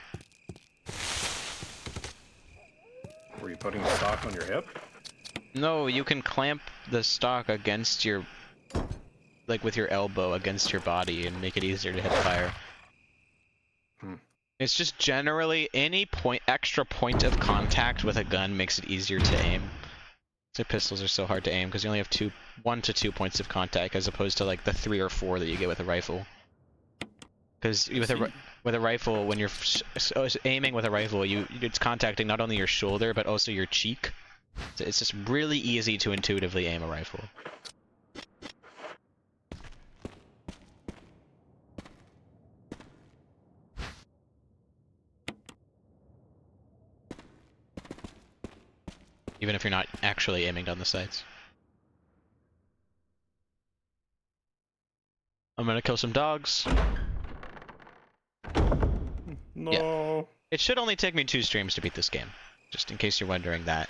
Were you putting the stock on your hip? No, you can clamp the stock against your, like with your elbow against your body and make it easier to hip fire. It's just generally any extra point of contact with a gun makes it easier to aim. So pistols are so hard to aim because you only have 1 to 2 points of contact as opposed to like the 3 or 4 that you get with a rifle. Because with a rifle, when you're aiming with a rifle, it's contacting not only your shoulder but also your cheek. So it's just really easy to intuitively aim a rifle. Even if you're not actually aiming down the sights. I'm gonna kill some dogs. No. Yeah. It should only take me 2 streams to beat this game. Just in case you're wondering that.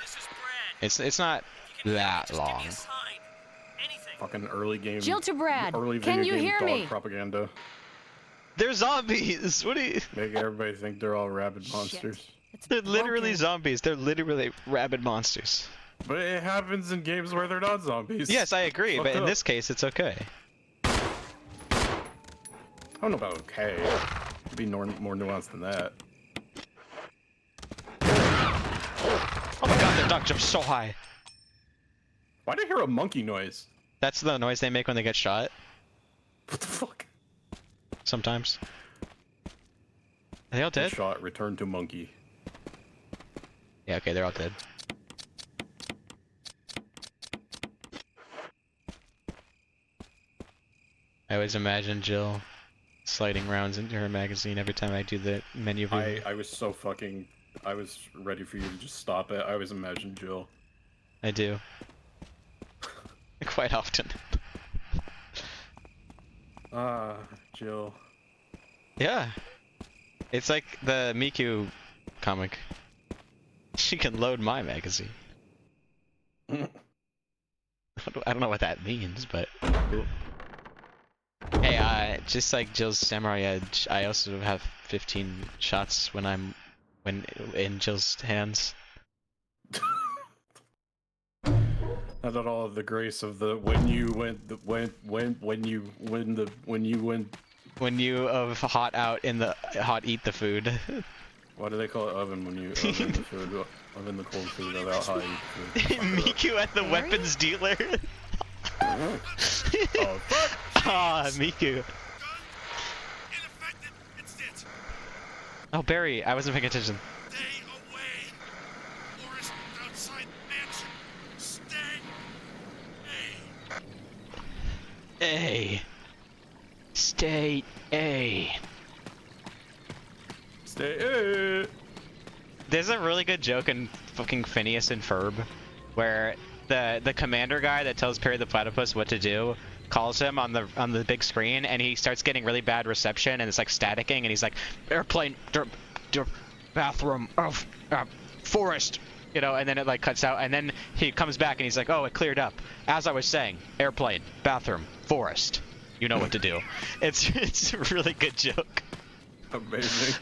It's not that long. Fucking early game. Jill to Brad. Early Can video you game hear dog me? propaganda. They're zombies! What are you... Make everybody think they're all rabid monsters. They're literally broken. zombies. They're literally rabid monsters. But it happens in games where they're not zombies. Yes, I agree, but in up. this case, it's okay. I don't know about okay. It'd be more nuanced than that. Oh my god, the duck jumped so high. Why did I hear a monkey noise? That's the noise they make when they get shot, What the fuck? sometimes. Are they all dead? Shot, return to monkey. Yeah, okay, they're all dead. I always imagine Jill sliding rounds into her magazine every time I do the menu view. I was so fucking... I was ready for you to just stop it. I always imagine Jill. I do. Quite often. Jill. Yeah. It's like the Miku comic. She can load my magazine. I don't know what that means, but cool. Hey, just like Jill's Samurai Edge, I also have 15 shots when in Jill's hands. Not at all the grace of the when you of hot out in the hot eat the food. What do they call it? Oven when you oven the food, oven the cold food without hot eat food. Miku at the weapons dealer. Oh fuck! Ah, Miku. Oh, Barry, I wasn't paying attention. Stay away! Forest outside mansion! Stay! Hey! A. Stay A. Stay. There's a really good joke in fucking Phineas and Ferb, where the commander guy that tells Perry the Platypus what to do calls him on the big screen, and he starts getting really bad reception, and it's like staticking, and he's like, airplane, bathroom, forest, you know, and then it like cuts out, and then he comes back and he's like, oh, it cleared up. As I was saying, airplane, bathroom, forest. You know what to do. It's a really good joke. Amazing.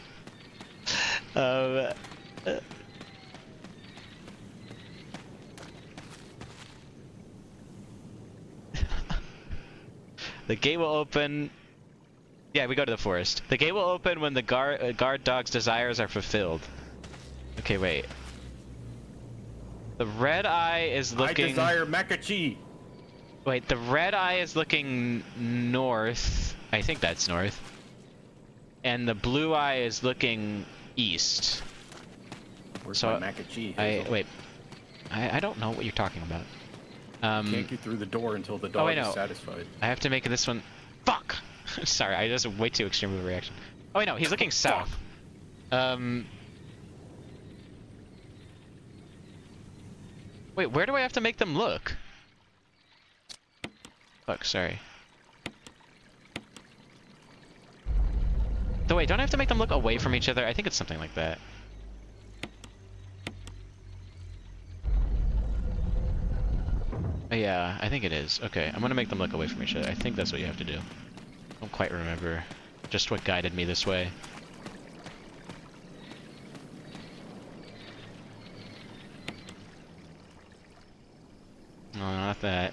The gate will open. Yeah, we go to the forest. The gate will open when the guard dog's desires are fulfilled. Okay, wait. The red eye is looking. I desire Makachi. Wait, the red eye is looking north. I think that's north. And the blue eye is looking east. Where's So, my Makachi? Wait. I don't know what you're talking about. Can't get through the door until the dog wait, is no. satisfied. I have to make this one. Fuck! Sorry, I just way too extreme of a reaction. Oh wait, no, he's looking south. Wait, where do I have to make them look? Fuck, sorry. So wait, don't I have to make them look away from each other? I think it's something like that. Yeah, I think it is. Okay, I'm gonna make them look away from each other. I think that's what you have to do. I don't quite remember just what guided me this way. No, not that.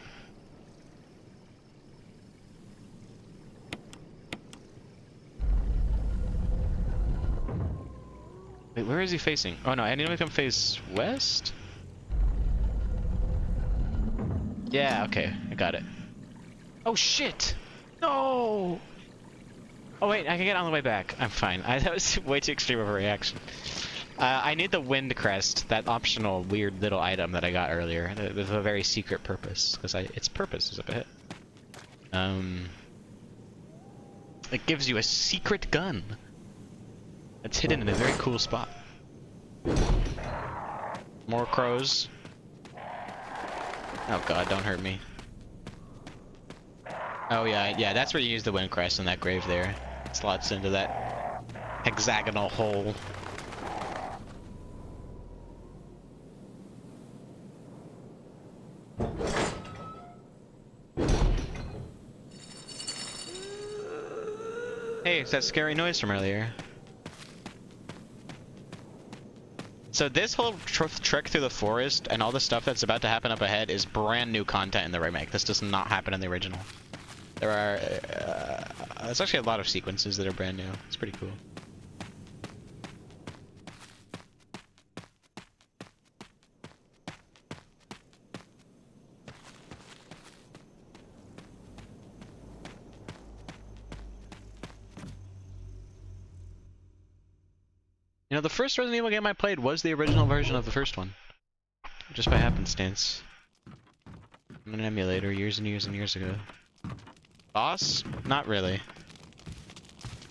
Wait, where is he facing? Oh no, I need to make him face west? Yeah, okay, I got it. Oh shit! No! Oh wait, I can get on the way back. I'm fine. That was way too extreme of a reaction. I need the wind crest, that optional weird little item that I got earlier, with a very secret purpose, because its purpose is up ahead. It gives you a secret gun. It's hidden in a very cool spot. More crows. Oh god, don't hurt me. Oh yeah, that's where you use the wind crest in that grave there. It slots into that hexagonal hole. Hey, it's that scary noise from earlier. So this whole trek through the forest and all the stuff that's about to happen up ahead is brand new content in the remake. This does not happen in the original. There are... there's actually a lot of sequences that are brand new. It's pretty cool. You know, the first Resident Evil game I played was the original version of the first one. Just by happenstance. On an emulator years and years and years ago. Boss? Not really.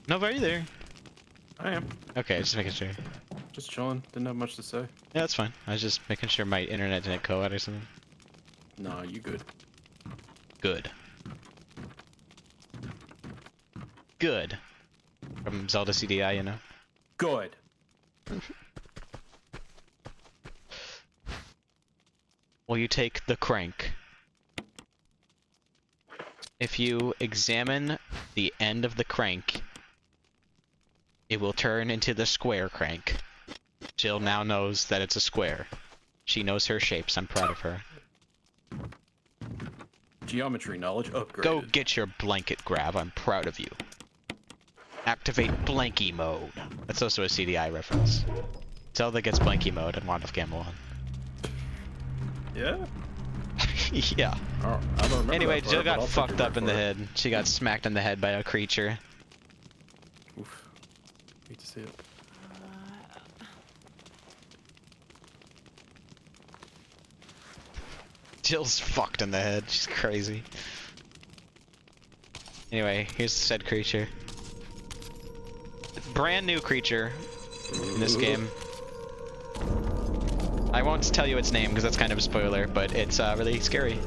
Nova, are you there? I am. Okay, just making sure. Just chilling. Didn't have much to say. Yeah, that's fine. I was just making sure my internet didn't go out or something. Nah, you good. Good. Good. From Zelda CDI, you know? Good. Well, you take the crank. If you examine the end of the crank, it will turn into the square crank. Jill now knows that it's a square. She knows her shapes. I'm proud of her. Geometry knowledge upgraded. Go get your blanket grab. I'm proud of you. Activate Blanky mode. That's also a CDI reference. Zelda gets Blanky mode in Wand of Gamelon. Yeah? Yeah. I don't remember. Anyway, that part, Jill but got I'll take fucked your up word in the for it. head. She got smacked in the head by a creature. Oof. Hate to see it. Jill's fucked in the head. She's crazy. Anyway, here's said creature. Brand new creature in this game. I won't tell you its name because that's kind of a spoiler, but it's really scary.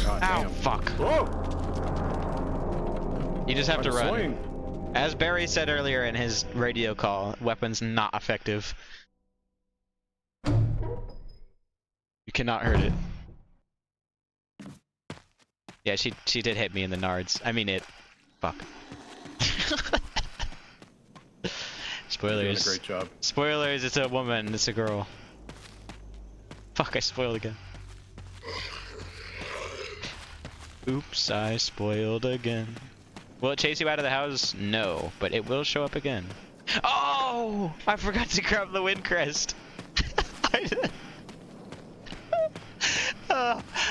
God Ow, damn. fuck. Whoa! You just have to run. Swing. As Barry said earlier in his radio call, weapons not effective. You cannot hurt it. Yeah, she did hit me in the nards. I mean it. Fuck. Spoilers. Doing a great job. Spoilers, it's a woman, it's a girl. Fuck, I spoiled again. Oops, I spoiled again. Will it chase you out of the house? No, but it will show up again. Oh! I forgot to grab the wind crest.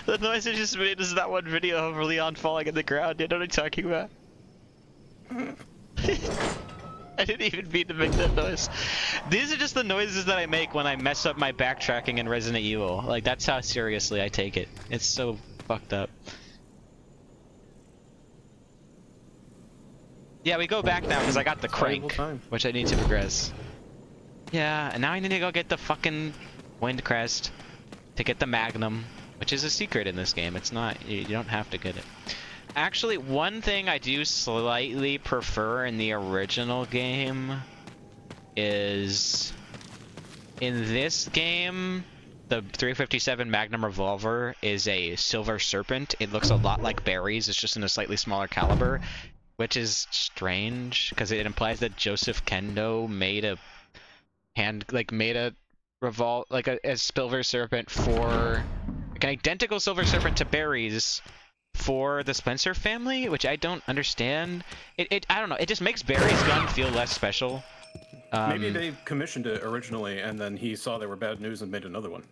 The noise I just made is that one video of Leon falling in the ground. You know what I'm talking about? I didn't even mean to make that noise. These are just the noises that I make when I mess up my backtracking in Resident Evil. Like, that's how seriously I take it. It's so fucked up. Yeah, we go back now because I got the crank, which I need to progress. Yeah, and now I need to go get the fucking wind crest to get the magnum, which is a secret in this game. It's not, you don't have to get it. Actually, one thing I do slightly prefer in the original game is in this game, the 357 Magnum revolver is a Silver Serpent. It looks a lot like Barry's, it's just in a slightly smaller caliber, which is strange because it implies that Joseph Kendo made a a Silver Serpent for like an identical Silver Serpent to Barry's for the Spencer family, which I don't understand. I don't know, it just makes Barry's gun feel less special. Maybe they commissioned it originally and then he saw they were bad news and made another one.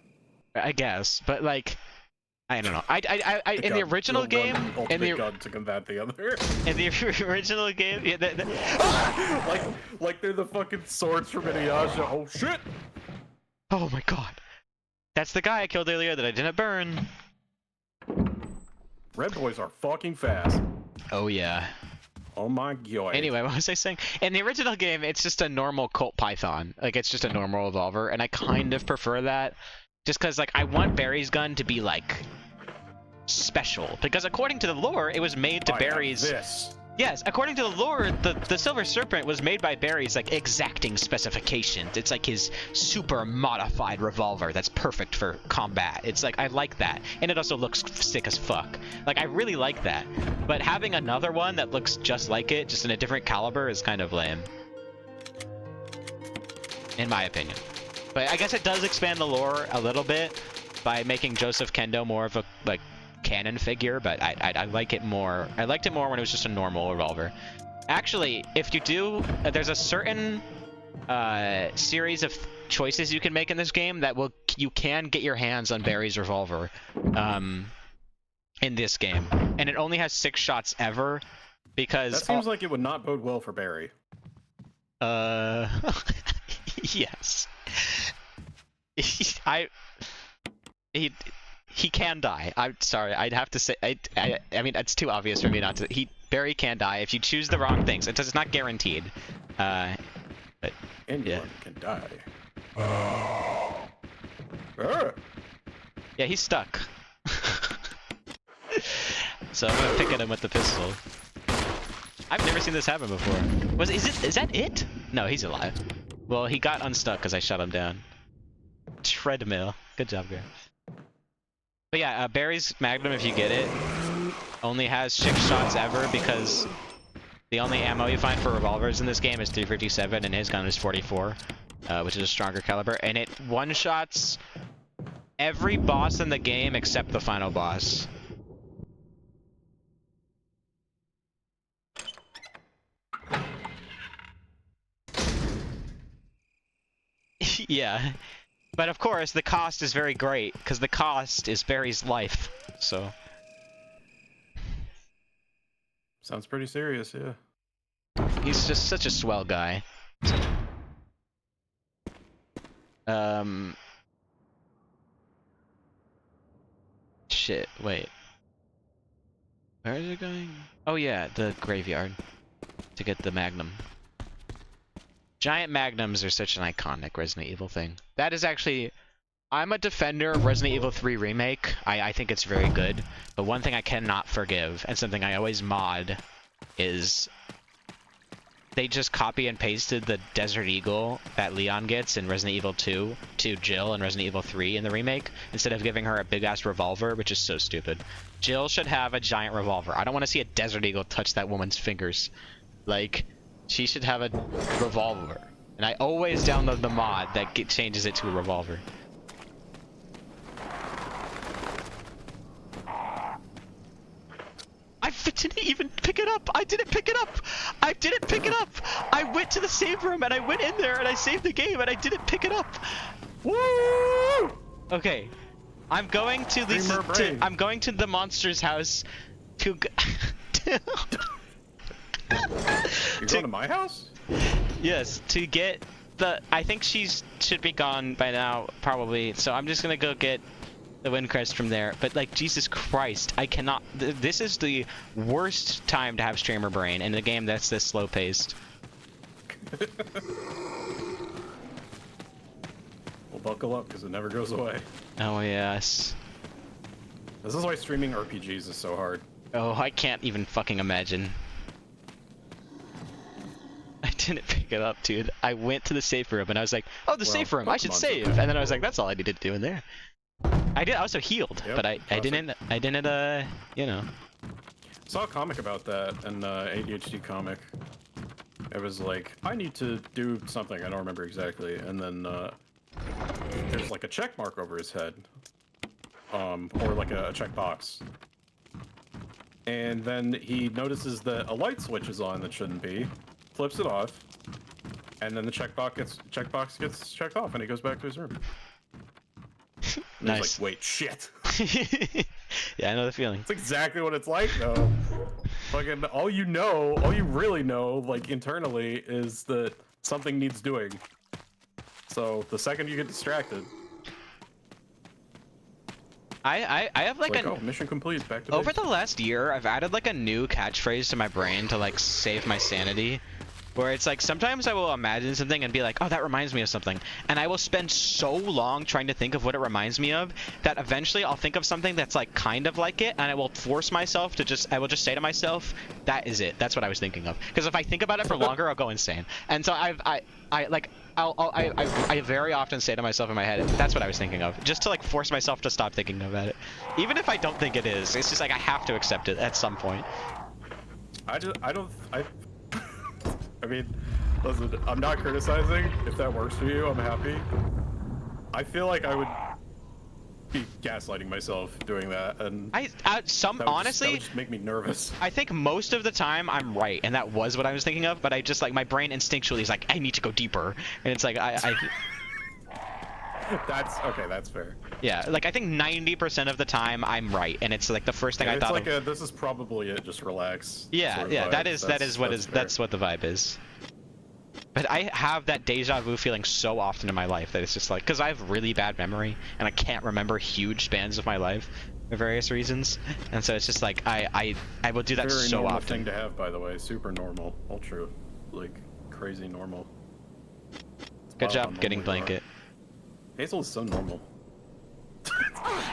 I guess, but like, I don't know. In the original game, in the gun to combat the other. In the original game, yeah, like they're the fucking swords from Inuyasha. Oh shit! Oh my god, that's the guy I killed earlier that I didn't burn. Red boys are fucking fast. Oh yeah. Oh my god. Anyway, what was I saying? In the original game, it's just a normal Colt Python. Like, it's just a normal revolver, and I kind of prefer that. Just because, like, I want Barry's gun to be, like, special. Because according to the lore, it was made to Barry's... This. Yes, according to the lore, the Silver Serpent was made by Barry's, like, exacting specifications. It's like his super modified revolver that's perfect for combat. It's like, I like that. And it also looks sick as fuck. Like, I really like that. But having another one that looks just like it, just in a different caliber, is kind of lame. In my opinion. But I guess it does expand the lore a little bit by making Joseph Kendo more of a, like, canon figure, but I like it more. I liked it more when it was just a normal revolver. Actually, if you do, there's a certain series of choices you can make in this game that you can get your hands on Barry's revolver in this game, and it only has 6 shots ever because that seems like it would not bode well for Barry. Yes. He can die. I'm sorry. I'd have to say. I mean, it's too obvious for me not to. Barry can die if you choose the wrong things. It's not guaranteed. But anyone can die. Yeah, he's stuck. So I'm gonna pick at him with the pistol. I've never seen this happen before. Is that it? No, he's alive. Well, he got unstuck because I shot him down. Treadmill. Good job, Graham. But yeah, Barry's Magnum, if you get it, only has 6 shots ever because the only ammo you find for revolvers in this game is 357 and his gun is 44, which is a stronger caliber, and it one-shots every boss in the game except the final boss. Yeah. But of course, the cost is very great, because the cost is Barry's life, so... Sounds pretty serious, yeah. He's just such a swell guy. shit, wait. Where is it going? Oh yeah, the graveyard. To get the Magnum. Giant Magnums are such an iconic Resident Evil thing. That is actually... I'm a defender of Resident Evil 3 Remake. I think it's very good. But one thing I cannot forgive, and something I always mod, is... They just copy and pasted the Desert Eagle that Leon gets in Resident Evil 2 to Jill in Resident Evil 3 in the remake, instead of giving her a big-ass revolver, which is so stupid. Jill should have a giant revolver. I don't want to see a Desert Eagle touch that woman's fingers. Like, she should have a revolver. And I always download the mod that changes it to a revolver. I didn't even pick it up! I didn't pick it up! I didn't pick it up! I went to the save room and I went in there and I saved the game and I didn't pick it up! Woo! Okay. I'm going to I'm going to the monster's house to You're going to my house? Yes, to get the... I think should be gone by now, probably. So I'm just gonna go get the Windcrest from there. But, like, Jesus Christ, I cannot... This is the worst time to have streamer brain in a game that's this slow-paced. Well, buckle up, because it never goes away. Oh, yes. This is why streaming RPGs is so hard. Oh, I can't even fucking imagine. I didn't pick it up, dude. I went to the safe room and I was like, oh, the safe room, I should save. And then I was like, that's all I needed to do in there. I also healed, Yep, but I didn't, you know. Saw a comic about that, an ADHD comic. It was like, I need to do something, I don't remember exactly, and then there's like a check mark over his head. Or like a checkbox. And then he notices that a light switch is on that shouldn't be, flips it off, and then the checkbox gets checked off, and he goes back to his room. And Nice. he's like, wait, shit. Yeah, I know the feeling. It's exactly what it's like, though. Fucking, all you really know, like, internally, is that something needs doing. So, the second you get distracted... I have like oh, mission complete, back to over base. the last year, I've added like a new catchphrase to my brain to like save my sanity. Where it's like, sometimes I will imagine something and be like, oh, that reminds me of something. And I will spend so long trying to think of what it reminds me of, that eventually I'll think of something that's like kind of like it, and I will force myself to I will just say to myself, that is it. That's what I was thinking of. Because if I think about it for longer, I'll go insane. And so I very often say to myself in my head, that's what I was thinking of. Just to like force myself to stop thinking about it. Even if I don't think it is, it's just like I have to accept it at some point. I mean, listen, I'm not criticizing. If that works for you, I'm happy. I feel like I would be gaslighting myself doing that, and honestly, that would just make me nervous. I think most of the time I'm right, and that was what I was thinking of. But I just like my brain instinctually is like, I need to go deeper, and it's like That's okay. That's fair. Yeah, like I think 90% of the time I'm right, and it's like the first thing I thought. It's like this is probably it. Just relax. Yeah, sort of yeah. vibe. That's what the vibe is. But I have that deja vu feeling so often in my life that it's just like, because I have really bad memory and I can't remember huge spans of my life for various reasons, and so it's just like I will do that Very so normal often. thing to have, by the way. Super normal, ultra, like crazy normal. Good Wow, job how getting normal you are. blanket. Hazel is so normal.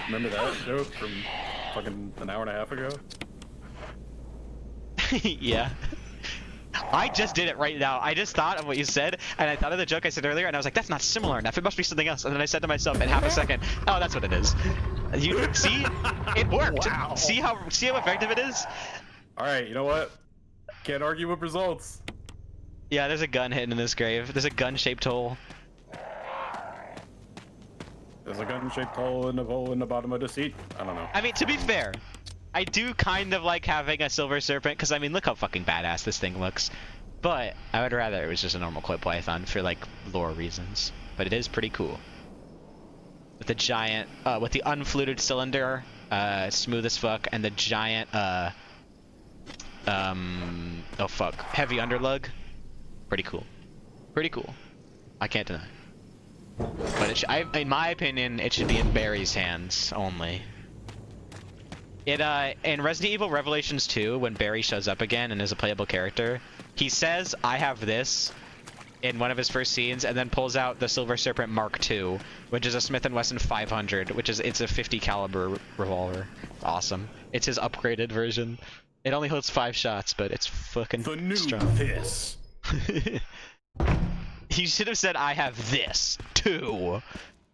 Remember that joke from fucking an hour and a half ago? Yeah. I just did it right now. I just thought of what you said, and I thought of the joke I said earlier, and I was like, that's not similar enough. It must be something else. And then I said to myself in half a second, oh, that's what it is. You see? It worked. Wow. See how effective it is? Alright, you know what? Can't argue with results. Yeah, there's a gun hidden in this grave. There's a gun-shaped hole. There's a gun-shaped hole in the bottom of the seat. I don't know. I mean, to be fair, I do kind of like having a silver serpent, because I mean, look how fucking badass this thing looks. But I would rather it was just a normal koi python for like lore reasons. But it is pretty cool. With the giant, with the unfluted cylinder, smooth as fuck, and the giant, oh fuck, heavy underlug. Pretty cool. Pretty cool. I can't deny. But in my opinion, it should be in Barry's hands only. In Resident Evil Revelations 2, when Barry shows up again and is a playable character, he says, "I have this," in one of his first scenes, and then pulls out the Silver Serpent Mark II, which is a Smith & Wesson 500, it's a 50 caliber revolver. Awesome. It's his upgraded version. It only holds 5 shots, but it's fucking The new strong. this. He should have said, "I have this too,"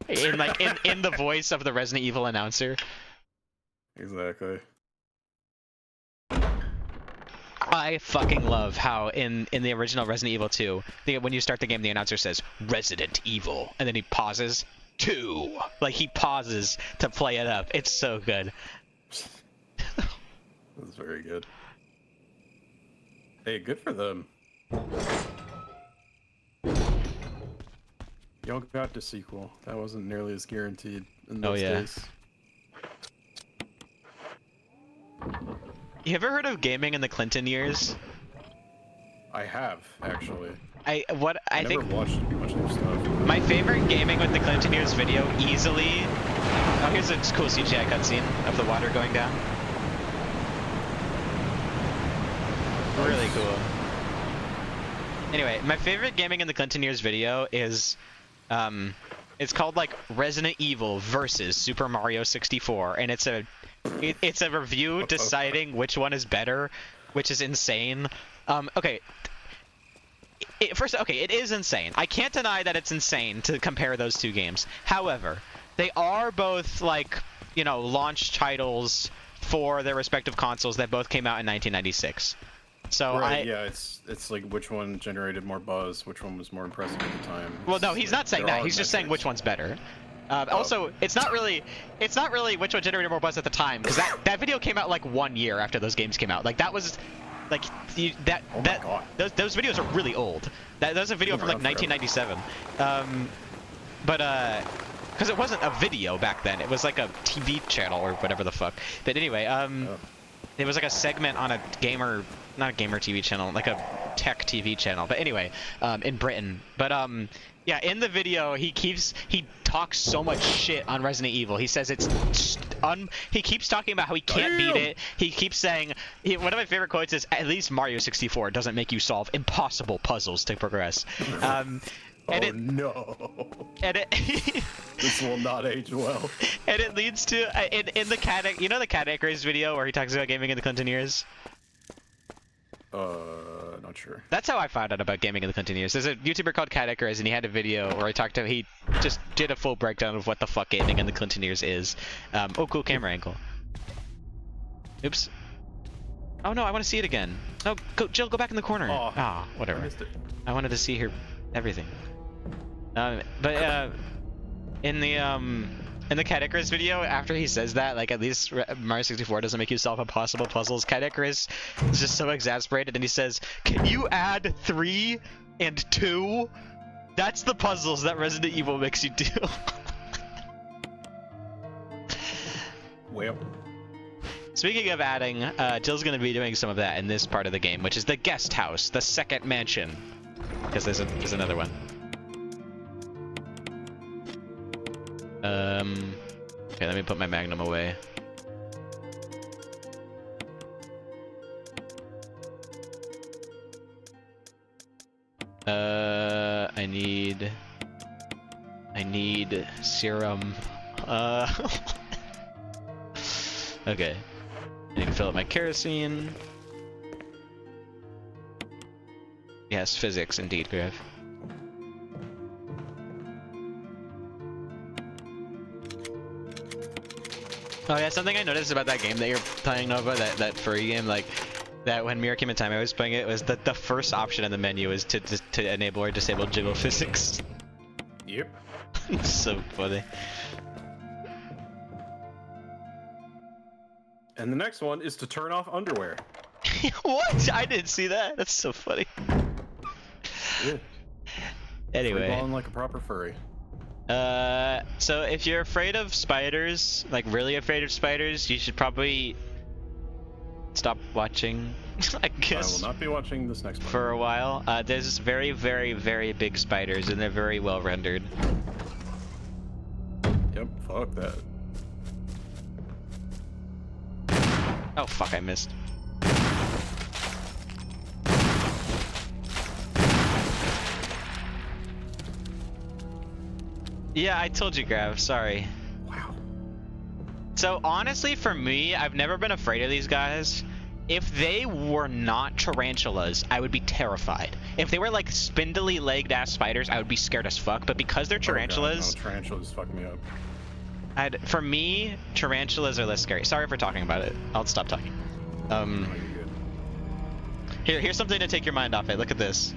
in the voice of the Resident Evil announcer. Exactly. I fucking love how in the original Resident Evil 2, when you start the game, the announcer says Resident Evil, and then he pauses 2. Like, he pauses to play it up. It's so good. That's very good. Hey, good for them. Y'all got the sequel. That wasn't nearly as guaranteed in those days. You ever heard of gaming in the Clinton years? I have, actually. I never think watched much of their stuff. my favorite gaming with the Clinton years video easily. Oh, here's a cool CGI cutscene of the water going down. Really cool. Anyway, my favorite gaming in the Clinton years video is, it's called like Resident Evil versus Super Mario 64, and it's a review deciding which one is better, which is insane. Okay. It is insane. I can't deny that it's insane to compare those two games. However, they are both, like, you know, launch titles for their respective consoles that both came out in 1996. So right, yeah, it's like which one generated more buzz, which one was more impressive at the time. Well, no, he's not saying that. He's just saying which one's better. Also, it's not really which one generated more buzz at the time, because that video came out like 1 year after those games came out. Like, that was like those videos are really old. That was a video from like 1997. Because it wasn't a video back then, it was like a TV channel or whatever the fuck. But anyway, it was like a segment on a gamer, not a gamer TV channel, like a tech TV channel. But anyway, in Britain. But yeah, in the video, he talks so much shit on Resident Evil. He says he keeps talking about how he can't beat it. He keeps saying, one of my favorite quotes is, "At least Mario 64 doesn't make you solve impossible puzzles to progress." No. And it This will not age well. And it leads to in the Cat, you know, the Cat Acres video where he talks about gaming in the Clinton years. Not sure. That's how I found out about gaming in the Clinton years. There's a YouTuber called Cat Acres, and he had a video where he just did a full breakdown of what the fuck gaming in the Clinton years is. Oh, cool camera angle. Oops. Oh no, I want to see it again. No, Jill, go back in the corner. Ah, whatever. I missed it. I wanted to see her everything. But in the Cat Icarus video, after he says that, like, at least Mario 64 doesn't make you solve impossible puzzles, Cat Icarus is just so exasperated, and he says, "Can you add 3 and 2? That's the puzzles that Resident Evil makes you do." Well. Speaking of adding, Jill's going to be doing some of that in this part of the game, which is the guest house, the second mansion. Because there's another one. Okay, let me put my Magnum away. I need serum. Okay. I need to fill up my kerosene. Yes, physics, indeed, Griff. Oh yeah, something I noticed about that game that you're playing, Nova, that furry game, like, that when Mirror Came in Time I was playing it, was that the first option in the menu is to enable or disable jiggle physics. Yep. It's so funny. And the next one is to turn off underwear. What? I didn't see that. That's so funny. Yeah. Anyway. Freeballing like a proper furry. So if you're afraid of spiders, like really afraid of spiders, you should probably stop watching, I guess. I will not be watching this next one. For a while. There's very, very, very big spiders, and they're very well rendered. Yep, fuck that. Oh fuck, I missed. Yeah, I told you, Grav. Sorry. Wow. So honestly, for me, I've never been afraid of these guys. If they were not tarantulas, I would be terrified. If they were like spindly legged ass spiders, I would be scared as fuck. But because they're tarantulas, Oh, tarantulas fuck me up. for me, tarantulas are less scary. Sorry for talking about it. I'll stop talking. Oh, you're good. Here's something to take your mind off it. Look at this.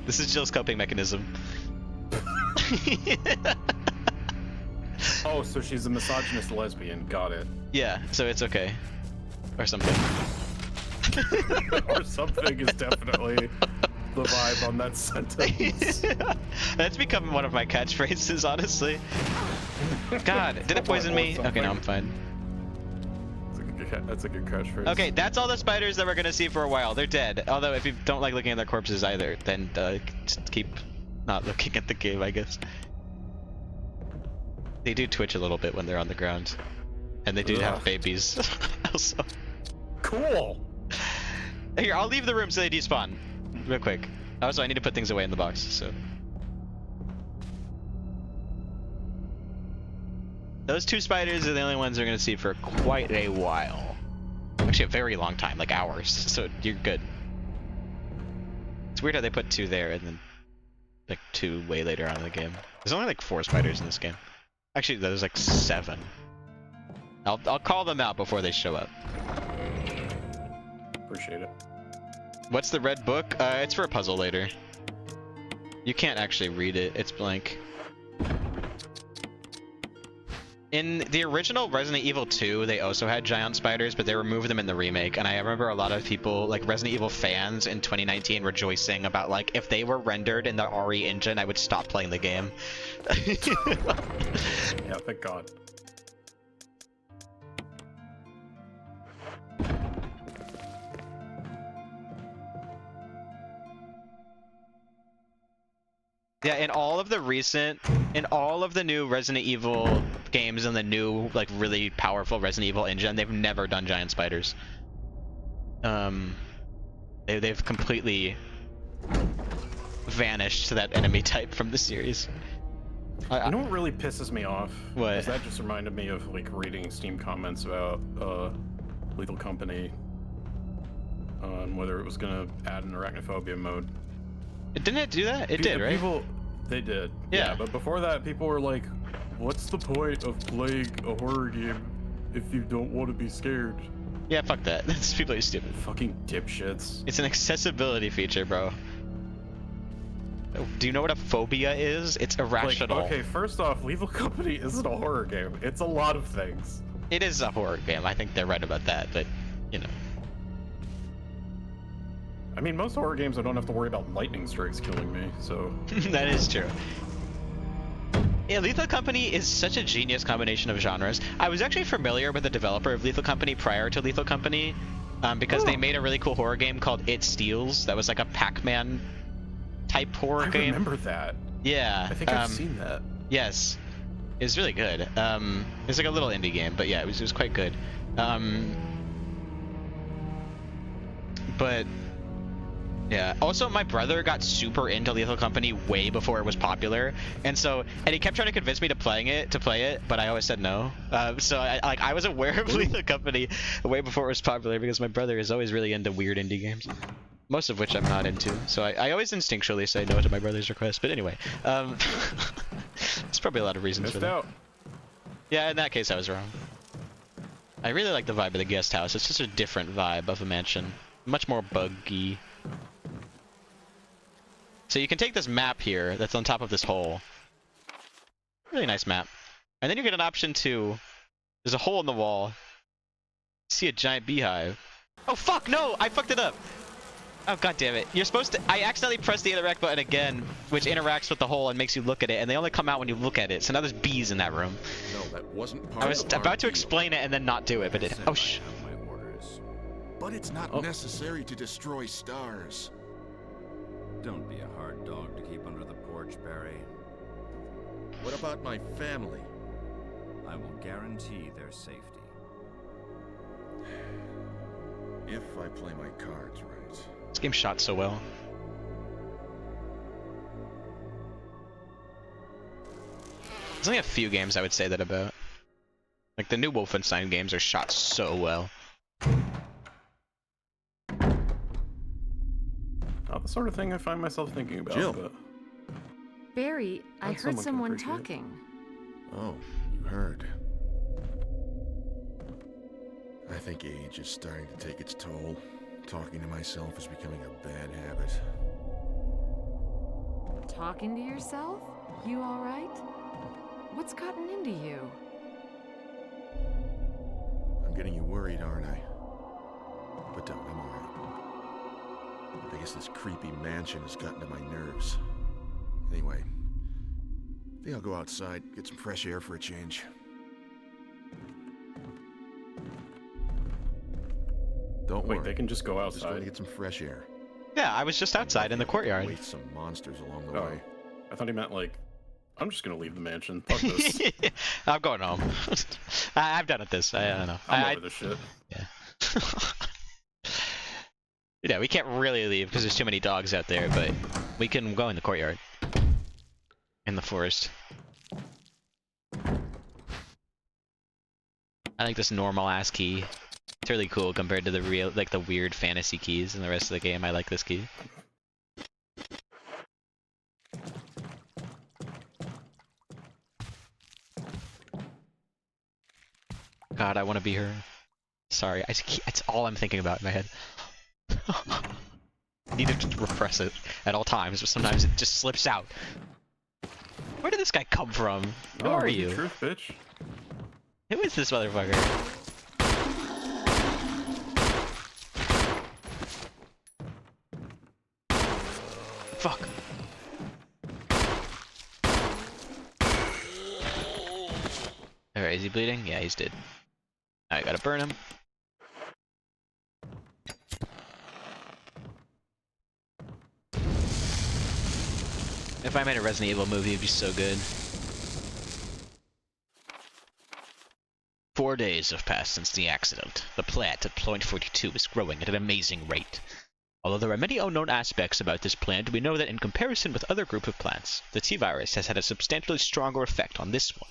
This is Jill's coping mechanism. Oh, so she's a misogynist lesbian. Got it. Yeah, so it's okay. Or something. Or something is definitely the vibe on that sentence. That's become one of my catchphrases, honestly. God, did it poison me? Okay, no, I'm fine. That's a good catchphrase. Okay, that's all the spiders that we're gonna see for a while. They're dead. Although, if you don't like looking at their corpses either, then just keep not looking at the game, I guess. They do twitch a little bit when they're on the ground. And they do have babies. Also. Cool! Here, I'll leave the room so they despawn. Real quick. Also, I need to put things away in the box, so. Those two spiders are the only ones we're gonna see for quite a while. Actually, a very long time, like hours, so you're good. It's weird how they put 2 there and then like 2 way later on in the game. There's only like 4 spiders in this game. Actually, there's like 7. I'll call them out before they show up. Appreciate it. What's the red book? It's for a puzzle later. You can't actually read it, it's blank. In the original Resident Evil 2, they also had giant spiders, but they removed them in the remake. And I remember a lot of people, like Resident Evil fans in 2019, rejoicing about like, if they were rendered in the RE engine, I would stop playing the game. Yeah, thank God. Yeah, in all of the new Resident Evil games and the new, like, really powerful Resident Evil engine, they've never done giant spiders. They've completely vanished to that enemy type from the series. You know what really pisses me off? What? Is that just reminded me of like reading Steam comments about Lethal Company on whether it was gonna add an arachnophobia mode. Didn't it do that? It did, right? They did. Yeah. But before that, people were like, "What's the point of playing a horror game if you don't want to be scared?" Yeah, fuck that. These people are stupid. Fucking dipshits. It's an accessibility feature, bro. Do you know what a phobia is? It's irrational. Like, okay, first off, Lethal Company isn't a horror game. It's a lot of things. It is a horror game. I think they're right about that, but, you know. I mean, most horror games I don't have to worry about lightning strikes killing me, so... That is true. Yeah, Lethal Company is such a genius combination of genres. I was actually familiar with the developer of Lethal Company prior to Lethal Company, because they made a really cool horror game called It Steals. That was like a Pac-Man type horror game. I remember that. Yeah. I think I've seen that. Yes. It was really good. It was like a little indie game, but yeah, it was quite good. But... yeah. Also, my brother got super into Lethal Company way before it was popular, and he kept trying to convince me to play it, but I always said no. So I was aware of Lethal Company way before it was popular because my brother is always really into weird indie games, most of which I'm not into. So I always instinctually say no to my brother's request. But anyway, there's probably a lot of reasons for that. Out. Yeah, in that case, I was wrong. I really like the vibe of the guest house. It's just a different vibe of a mansion, much more buggy. So you can take this map here that's on top of this hole. Really nice map. And then you get an option to... there's a hole in the wall. See a giant beehive. Oh fuck, no! I fucked it up! Oh god damn it. You're supposed to... I accidentally pressed the interact button again, which interacts with the hole and makes you look at it, and they only come out when you look at it. So now there's bees in that room. No, that wasn't part I was of our about to deal. explain it and then not do it, but it... oh shh. My orders. But it's not necessary to destroy stars. Don't be a hard dog to keep under the porch, Barry. What about my family? I will guarantee their safety. If I play my cards right. This game shot so well. There's only a few games I would say that about. Like the new Wolfenstein games are shot so well. Not the sort of thing I find myself thinking about. Jill. But Barry, I Glad heard someone can someone appreciate it. talking. Oh, you heard. I think age is starting to take its toll. Talking to myself is becoming a bad habit. Talking to yourself? You alright? What's gotten into you? I'm getting you worried, aren't I? But don't, I'm alright. I guess this creepy mansion has gotten to my nerves. Anyway, I think I'll go outside, get some fresh air for a change. Don't wait, worry. they can just go I'm just going to outside. get some fresh air. Yeah, I was just outside in the courtyard. Wait some monsters along the Oh, way. I thought he meant like, I'm just gonna leave the mansion. Fuck this. I'm going home. I've done it this. I don't know. I'm over this shit. Yeah. Yeah, we can't really leave because there's too many dogs out there, but we can go in the courtyard. In the forest. I like this normal ass key. It's really cool compared to the real, like the weird fantasy keys in the rest of the game. I like this key. God, I want to be her. Sorry, it's all I'm thinking about in my head. I need to repress it at all times, but sometimes it just slips out. Where did this guy come from? Who are you? Truth, bitch. Who is this motherfucker? Fuck. Alright, is he bleeding? Yeah, he's dead. I gotta burn him. If I made a Resident Evil movie, it'd be so good. 4 days have passed since the accident. The plant at Point 42 is growing at an amazing rate. Although there are many unknown aspects about this plant, we know that in comparison with other group of plants, the T-virus has had a substantially stronger effect on this one.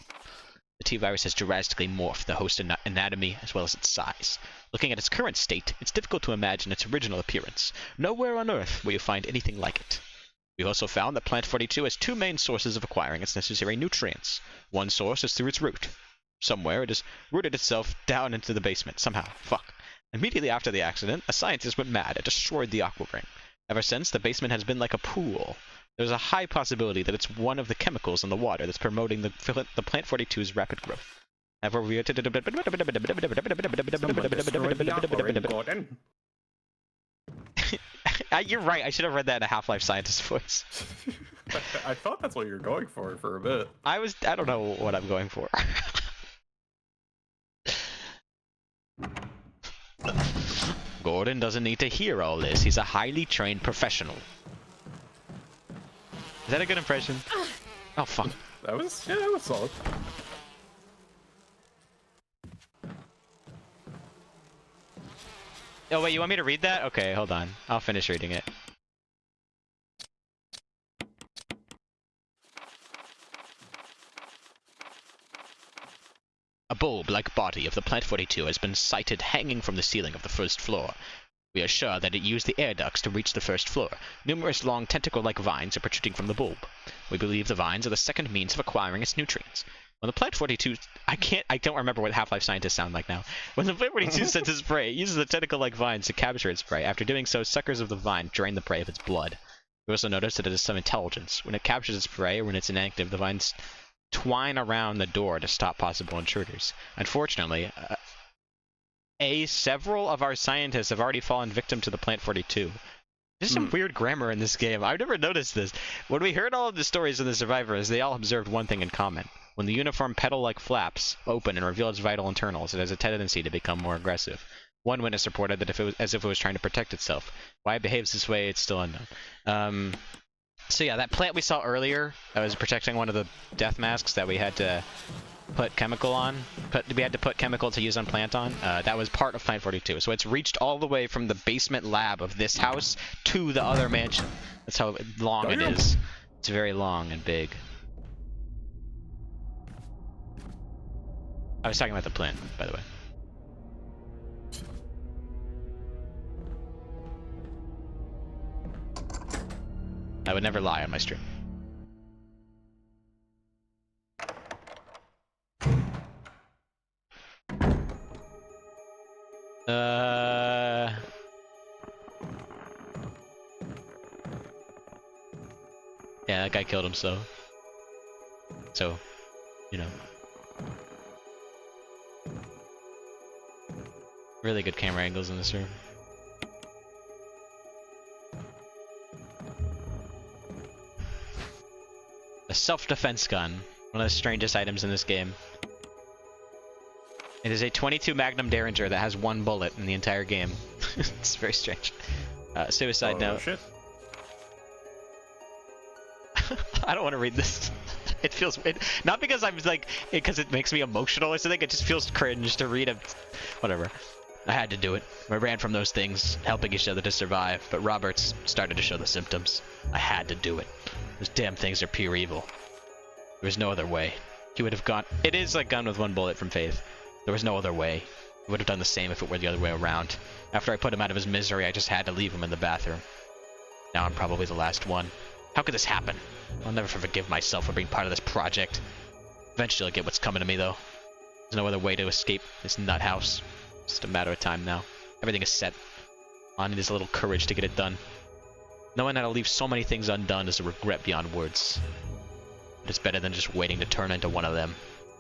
The T-virus has drastically morphed the host anatomy as well as its size. Looking at its current state, it's difficult to imagine its original appearance. Nowhere on Earth will you find anything like it. We also found that Plant 42 has two main sources of acquiring its necessary nutrients. One source is through its root. Somewhere it has rooted itself down into the basement, somehow. Fuck. Immediately after the accident, a scientist went mad and destroyed the aqua ring. Ever since, the basement has been like a pool. There's a high possibility that it's one of the chemicals in the water that's promoting the Plant 42's rapid growth. However, we Someone destroyed the aqua ring, Gordon. You're right, I should have read that in a Half-Life scientist voice. I thought that's what you were going for a bit. I don't know what I'm going for. Gordon doesn't need to hear all this. He's a highly trained professional. Is that a good impression? Oh, fuck. That was solid. Oh, wait, you want me to read that? Okay, hold on. I'll finish reading it. A bulb-like body of the Plant 42 has been sighted hanging from the ceiling of the first floor. We are sure that it used the air ducts to reach the first floor. Numerous long tentacle-like vines are protruding from the bulb. We believe the vines are the second means of acquiring its nutrients. When the Plant 42... I don't remember what Half-Life scientists sound like now. When the Plant 42 sends its prey, it uses the tentacle-like vines to capture its prey. After doing so, suckers of the vine drain the prey of its blood. We also notice that it has some intelligence. When it captures its prey, or when it's inactive, the vines twine around the door to stop possible intruders. Unfortunately, several of our scientists have already fallen victim to the Plant 42. There's some weird grammar in this game. I've never noticed this. When we heard all of the stories of the survivors, they all observed one thing in common. When the uniform petal-like flaps open and reveal its vital internals, it has a tendency to become more aggressive. One witness reported that as if it was trying to protect itself. Why it behaves this way, it's still unknown. So yeah, that plant we saw earlier, that was protecting one of the death masks that we had to put chemical on. We had to put chemical to use on plant on. That was part of Plant 42. So it's reached all the way from the basement lab of this house to the other mansion. That's how long it is. It's very long and big. I was talking about the plant, by the way. I would never lie on my stream. Yeah, that guy killed himself. So, you know. Really good camera angles in this room. A self-defense gun. One of the strangest items in this game. It is a 22 Magnum Derringer that has 1 bullet in the entire game. It's very strange. Suicide note. Shit. I don't want to read this. It feels not because I'm like because it makes me emotional or something. It just feels cringe to read a whatever. I had to do it. We ran from those things, helping each other to survive. But Roberts started to show the symptoms. I had to do it. Those damn things are pure evil. There was no other way. He would have gone. It is like Gun with 1 bullet from Faith. There was no other way. He would have done the same if it were the other way around. After I put him out of his misery, I just had to leave him in the bathroom. Now I'm probably the last one. How could this happen? I'll never forgive myself for being part of this project. Eventually I'll get what's coming to me, though. There's no other way to escape this nut house. It's just a matter of time now. Everything is set. All I need is a little courage to get it done. Knowing that I'll leave so many things undone is a regret beyond words. But it's better than just waiting to turn into one of them.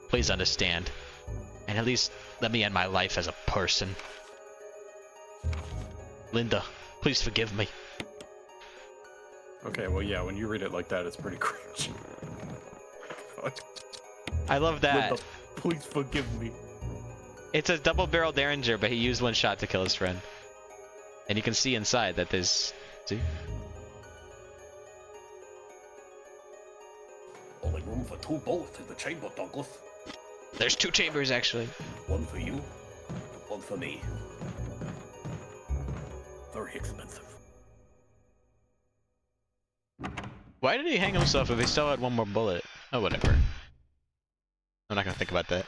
Please understand. And at least let me end my life as a person. Linda, please forgive me. Okay, well, yeah, when you read it like that, it's pretty cringe. Fuck. I love that. Linda, please forgive me. It's a double-barrel Derringer, but he used 1 shot to kill his friend. And you can see inside that there's... See? Only room for 2 bullets in the chamber, Douglas. There's 2 chambers, actually. 1 for you, and 1 for me. Very expensive. Why did he hang himself if he still had 1 more bullet? Oh, whatever. I'm not gonna think about that.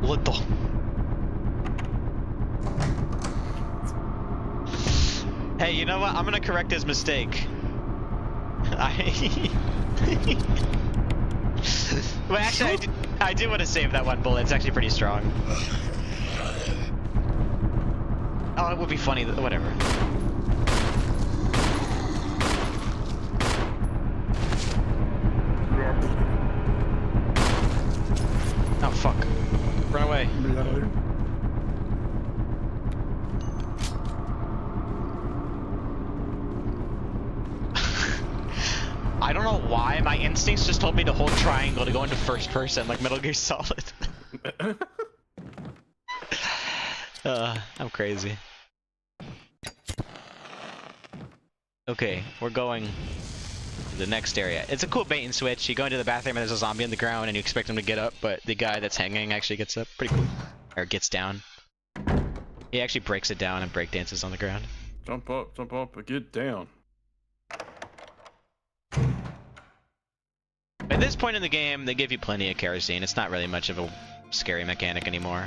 Little. Hey, you know what? I'm gonna correct his mistake. Well, actually, I do want to save that 1 bullet. It's actually pretty strong. Oh, it would be funny. Whatever. Oh, fuck. Run away. I don't know why. My instincts just told me to hold triangle to go into first person, like Metal Gear Solid. I'm crazy. Okay, we're going to the next area. It's a cool bait and switch. You go into the bathroom and there's a zombie on the ground and you expect him to get up, but the guy that's hanging actually gets up. Pretty cool. Or gets down. He actually breaks it down and breakdances on the ground. Jump up, and get down. At this point in the game, they give you plenty of kerosene. It's not really much of a scary mechanic anymore.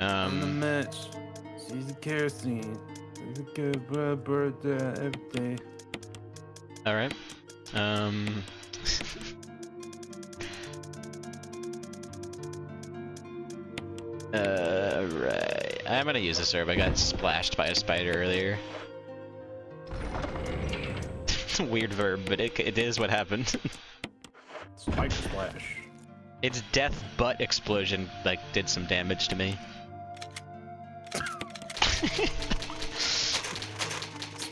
On the match, she's a kerosene. She's a good birthday every day. All right. Right. I'm gonna use this herb. I got splashed by a spider earlier. It's a weird verb, but it is what happened. Spike splash. Its death butt explosion like did some damage to me.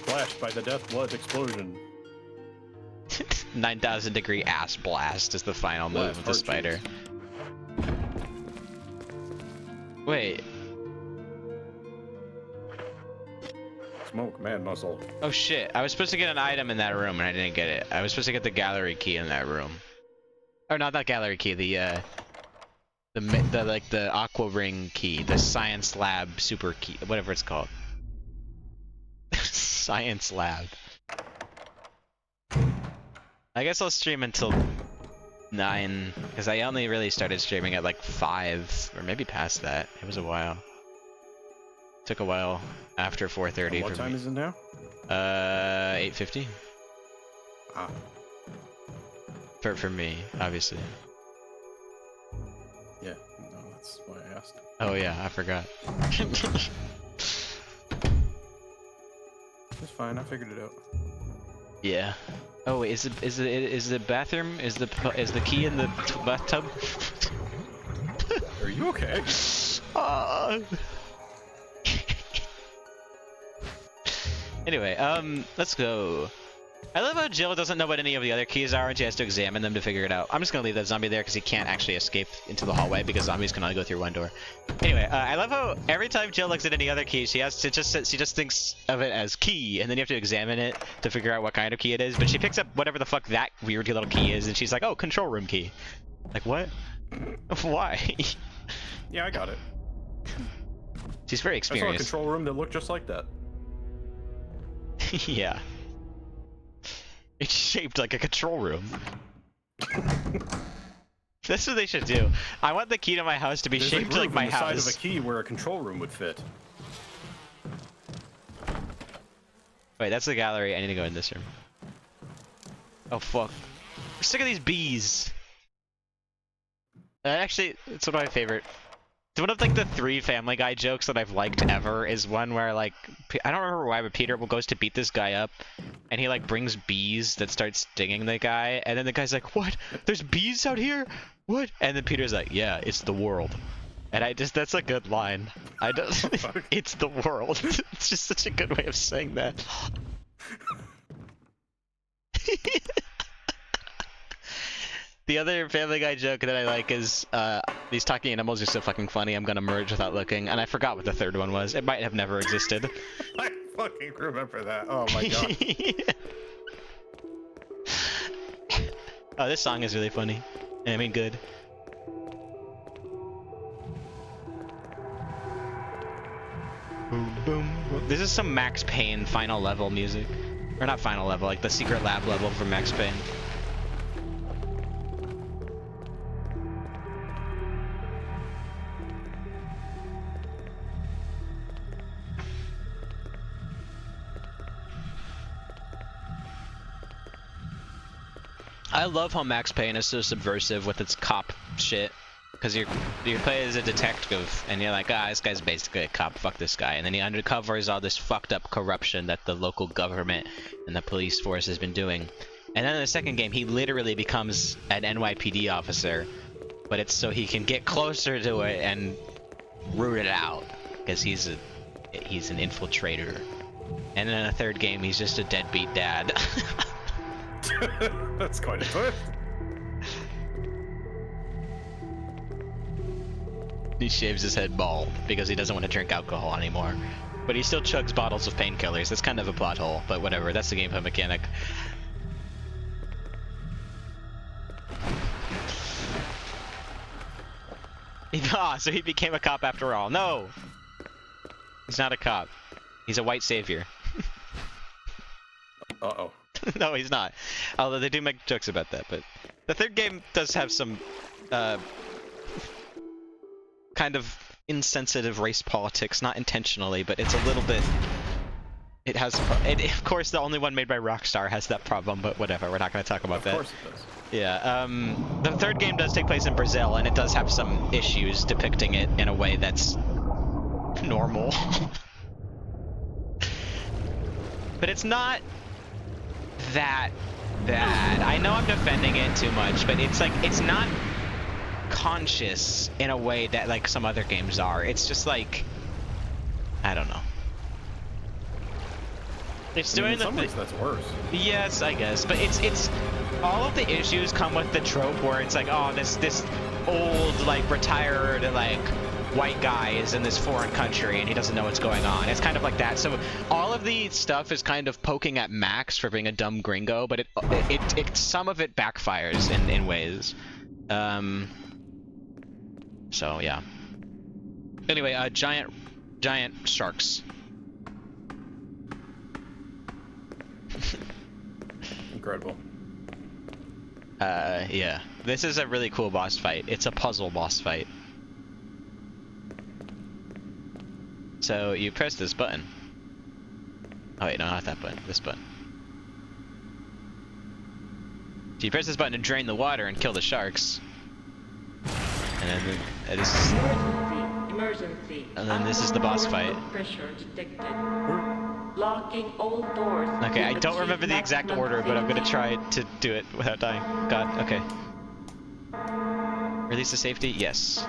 Splashed by the death blood explosion. 9,000 degree ass blast is the final move of the spider. Wait. smoke, man muscle. Oh shit! I was supposed to get an item in that room and I didn't get it. I was supposed to get the gallery key in that room. Or not that gallery key. The like the aqua ring key, the science lab super key, whatever it's called. Science lab. I guess I'll stream until 9 because I only really started streaming at like 5 or maybe past that. It was a while. Took a while after 4:30. What time is it now? 8:50. Ah. For me, obviously. Yeah, no, that's why I asked. Oh yeah, I forgot. It's fine, I figured it out. Yeah. Oh wait, is the bathroom is the key in the bathtub? Are you okay? Anyway, let's go. I love how Jill doesn't know what any of the other keys are and she has to examine them to figure it out. I'm just gonna leave that zombie there because he can't actually escape into the hallway because zombies can only go through one door. Anyway, I love how every time Jill looks at any other key, she just thinks of it as key, and then you have to examine it to figure out what kind of key it is. But she picks up whatever the fuck that weird little key is, and she's like, "Oh, control room key." Like what? Why? Yeah, I got it. She's very I saw a experienced. control room that looked just like that. Yeah. It's shaped like a control room. That's what they should do. I want the key to my house to be There's shaped a like groove my in the side house. of a key where a control room would fit. Wait, that's the gallery. I need to go in this room. Oh fuck. I'm sick of these bees. Actually, it's one of my favorite. It's one of like the 3 Family Guy jokes that I've liked ever is one where like I don't remember why, but Peter goes to beat this guy up, and he like brings bees that start stinging the guy, and then the guy's like, "What? There's bees out here? What?" And then Peter's like, "Yeah, it's the world." And that's a good line. It's the world. It's just such a good way of saying that. The other Family Guy joke that I like is, these talking animals are so fucking funny, I'm gonna merge without looking, and I forgot what the third one was. It might have never existed. I fucking remember that. Oh my god. Oh, this song is really funny. I mean, good. Boom, boom, boom. This is some Max Payne final level music. Or not final level, like the secret lab level from Max Payne. I love how Max Payne is so subversive with its cop shit, because you play as a detective and you're like, this guy's basically a cop, fuck this guy, and then he undercovers all this fucked up corruption that the local government and the police force has been doing. And then in the second game, he literally becomes an NYPD officer, but it's so he can get closer to it and root it out, because he's an infiltrator. And then in the third game, he's just a deadbeat dad. That's quite a twist. He shaves his head bald because he doesn't want to drink alcohol anymore. But he still chugs bottles of painkillers. That's kind of a plot hole, but whatever. That's the gameplay mechanic. So he became a cop after all. No! He's not a cop. He's a white savior. Uh-oh. No, he's not. Although they do make jokes about that, but the third game does have some kind of insensitive race politics, not intentionally, but it's a little bit. It has. Of course, the only one made by Rockstar has that problem, but whatever. We're not going to talk about that. Of course it does. Yeah. The third game does take place in Brazil, and it does have some issues depicting it in a way that's normal. But it's not that bad. I know I'm defending it too much, but it's like it's not conscious in a way that like some other games are. It's just like I don't know. It's doing in some ways that's worse. Yes, I guess, but it's all of the issues come with the trope where it's like, oh, this old like retired like white guy is in this foreign country and he doesn't know what's going on. It's kind of like that. So all of the stuff is kind of poking at Max for being a dumb gringo, but it some of it backfires in ways. So yeah. Anyway, giant sharks. Incredible. Yeah. This is a really cool boss fight. It's a puzzle boss fight. So you press this button. Oh wait, no, not that button. This button. So you press this button to drain the water and kill the sharks. And then this. Emergency. And then this is the boss fight. Pressure detected. Locking all doors. Okay, I don't remember the exact order, but I'm gonna try to do it without dying. God, okay. Release the safety? Yes.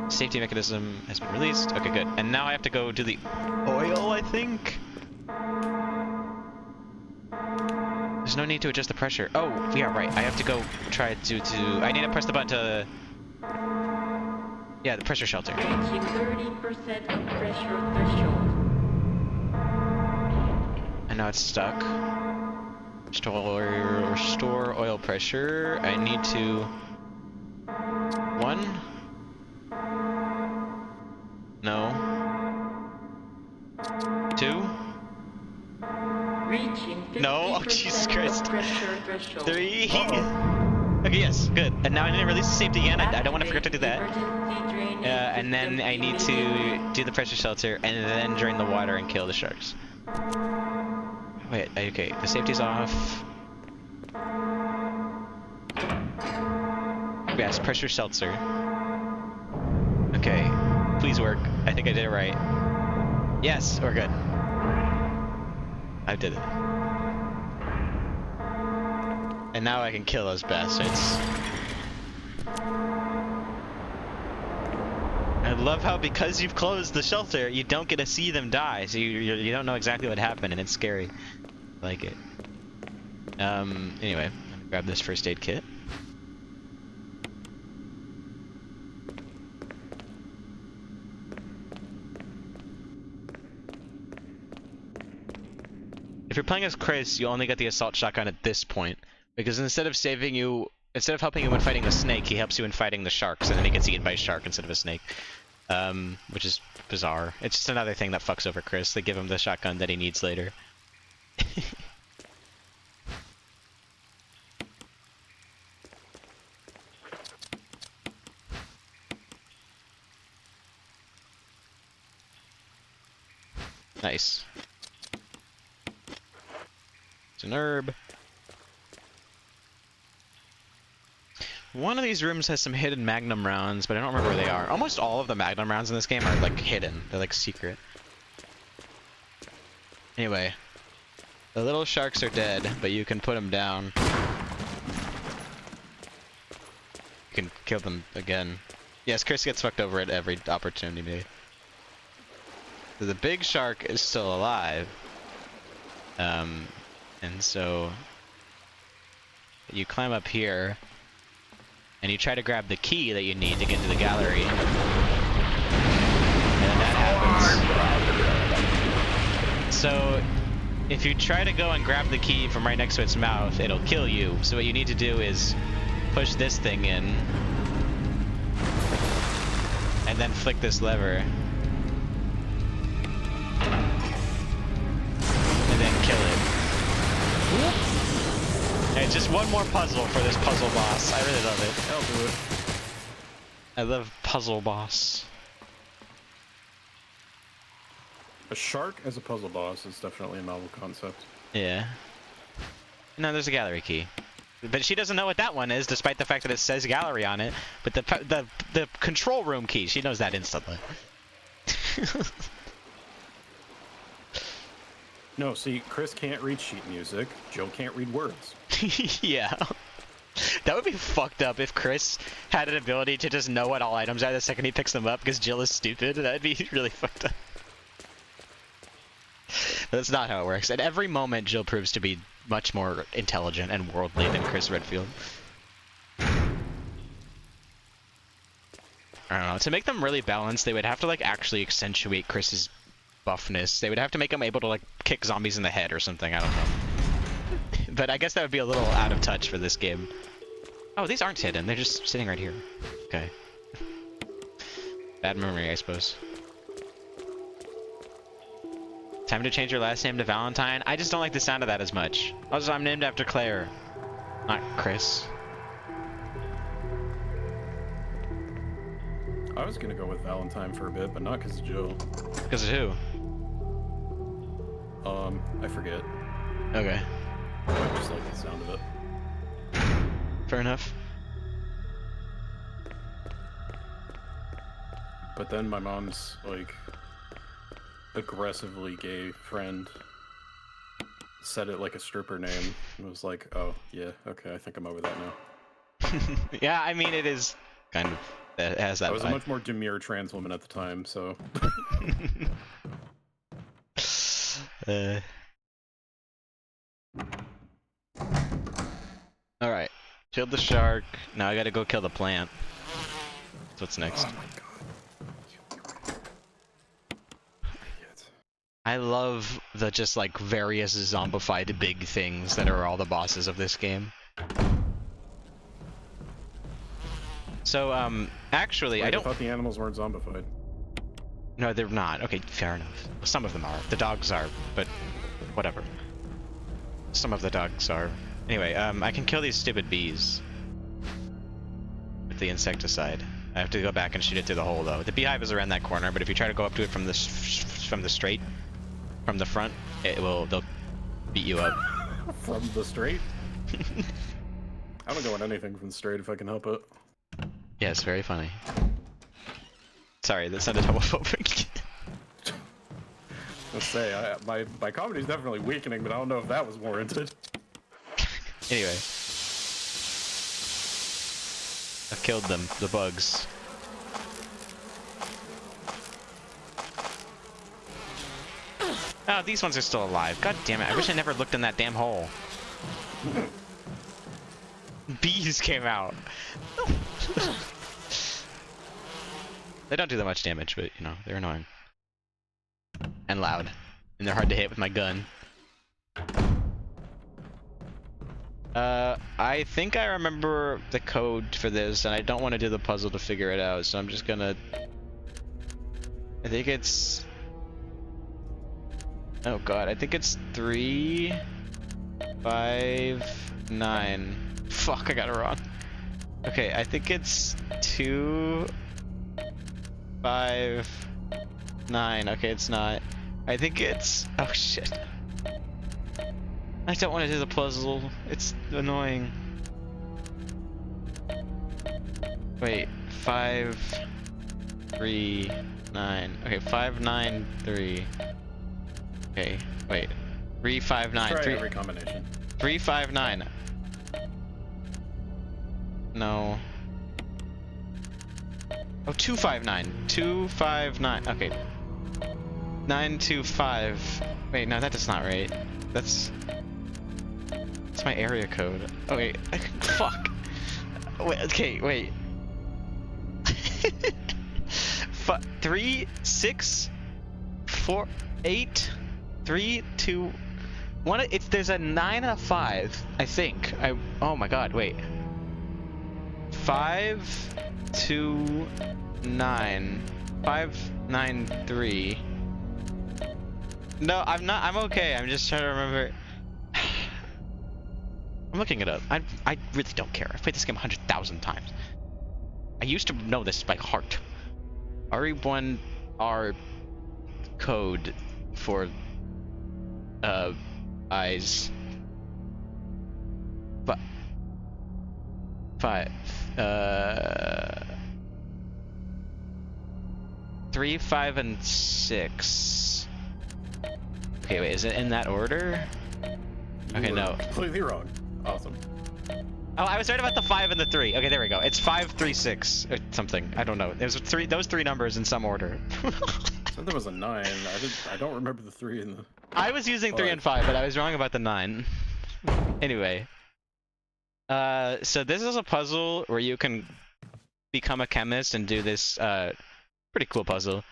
Safety mechanism has been released. Okay, good. And now I have to go do the oil, I think? There's no need to adjust the pressure. Oh, yeah, right. I have to go try to I need to press the button to... Yeah, the pressure shelter. Reaching 30% of pressure threshold. And now it's stuck. Restore oil pressure. I need to... 1? No. 2? Reaching 50% No? Oh, Jesus Christ. of pressure threshold. 3? Okay, yes, good. And now I need to release the safety again. I don't want to forget to do that. And then I need to do the pressure shelter and then drain the water and kill the sharks. Wait, okay, the safety's off. Yes, pressure shelter. Okay, please work. I think I did it right. Yes, we're good. I did it. And now I can kill those bastards. I love how because you've closed the shelter, you don't get to see them die, so you don't know exactly what happened, and it's scary. I like it. Anyway, I'm gonna grab this first aid kit. If you're playing as Chris, you only get the assault shotgun at this point, because instead of helping you when fighting the snake, he helps you in fighting the sharks, and then he gets eaten by a shark instead of a snake. Which is bizarre. It's just another thing that fucks over Chris. They give him the shotgun that he needs later. Nice. It's an herb. One of these rooms has some hidden magnum rounds, but I don't remember where they are. Almost all of the magnum rounds in this game are like hidden. They're like secret. Anyway, the little sharks are dead, but you can put them down. You can kill them again. Yes, Chris gets fucked over at every opportunity. So the big shark is still alive. And so you climb up here and you try to grab the key that you need to get to the gallery. And then that happens. So if you try to go and grab the key from right next to its mouth, it'll kill you. So what you need to do is push this thing in and then flick this lever. And then kill it. Okay, just one more puzzle for this puzzle boss. I really love it. I'll do it. I love puzzle boss. A shark as a puzzle boss is definitely a novel concept. Yeah. No, there's a gallery key. But she doesn't know what that one is, despite the fact that it says gallery on it. But the control room key, she knows that instantly. No, see, Chris can't read sheet music. Joe can't read words. Yeah. That would be fucked up if Chris had an ability to just know what all items are the second he picks them up because Jill is stupid. That'd be really fucked up. But that's not how it works. At every moment, Jill proves to be much more intelligent and worldly than Chris Redfield. I don't know. To make them really balanced, they would have to like actually accentuate Chris's buffness. They would have to make him able to like kick zombies in the head or something. I don't know. But I guess that would be a little out of touch for this game. Oh, these aren't hidden. They're just sitting right here. Okay. Bad memory, I suppose. Time to change your last name to Valentine? I just don't like the sound of that as much. Also, I'm named after Claire, not Chris. I was gonna go with Valentine for a bit, but not because of Jill. Because of who? I forget. Okay. I just like the sound of it. Fair enough. But then my mom's, like, aggressively gay friend said it like a stripper name and was like, oh, yeah, okay, I think I'm over that now. Yeah, I mean, it is kind of, it has that I was a vibe. much more demure trans woman at the time, so... Alright. Killed the shark. Now I gotta go kill the plant. That's what's next. Oh my god. Idiot. I love the just like various zombified big things that are all the bosses of this game. So, actually, Wait, I don't... thought the animals weren't zombified. No, they're not. Okay, fair enough. Some of them are. The dogs are, but whatever. Some of the dogs are. Anyway, I can kill these stupid bees with the insecticide. I have to go back and shoot it through the hole, though. The beehive is around that corner, but if you try to go up to it from the straight, from the front, they'll beat you up. From the straight? I don't go on anything from the straight if I can help it. Yeah, it's very funny. Sorry, that sounded homophobic. Let's say, my comedy's definitely weakening, but I don't know if that was warranted. Anyway. I've killed them, the bugs. Oh, these ones are still alive. God damn it, I wish I never looked in that damn hole. Bees came out. They don't do that much damage, but, you know, they're annoying. And loud. And they're hard to hit with my gun. I think I remember the code for this, and I don't want to do the puzzle to figure it out, so I'm just gonna... I think it's... Oh god, I think it's 3, 5, 9. Fuck, I got it wrong. Okay, I think it's 2, 5, 9. Okay, it's not. I think it's... Oh shit. I don't want to do the puzzle. It's annoying. Wait, 5, 3, 9. Okay, 5, 9, 3. Okay, wait. 3, 5, 9. Try 3, every combination. 3, 5, 9. No. Oh, 2, 5, 9. 2, 5, 9. Okay. 9, 2, 5. Wait, no, that's not right. That's my area code. Oh wait, fuck. Wait, okay, wait. 3, 6, 4, 8, 3, 2, 1. There's a 9 and a 5, I think. Oh my god, wait. 5, 2, 9. 5, 9, 3. No, I'm not. I'm okay. I'm just trying to remember. I'm looking it up. I really don't care. I've played this game 100,000 times. I used to know this by heart. RE1R code for eyes. 5 3, 5, and 6. Okay, wait, is it in that order? Okay, You were no. completely wrong. Awesome. Oh, I was right about the 5 and the 3. Okay, there we go. It's 5, 3, 6 or something. I don't know. There's those three numbers in some order. So there was a 9. I don't remember the 3 in the... I was using 3 and 5, but I was wrong about the 9. Anyway. So this is a puzzle where you can become a chemist and do this pretty cool puzzle.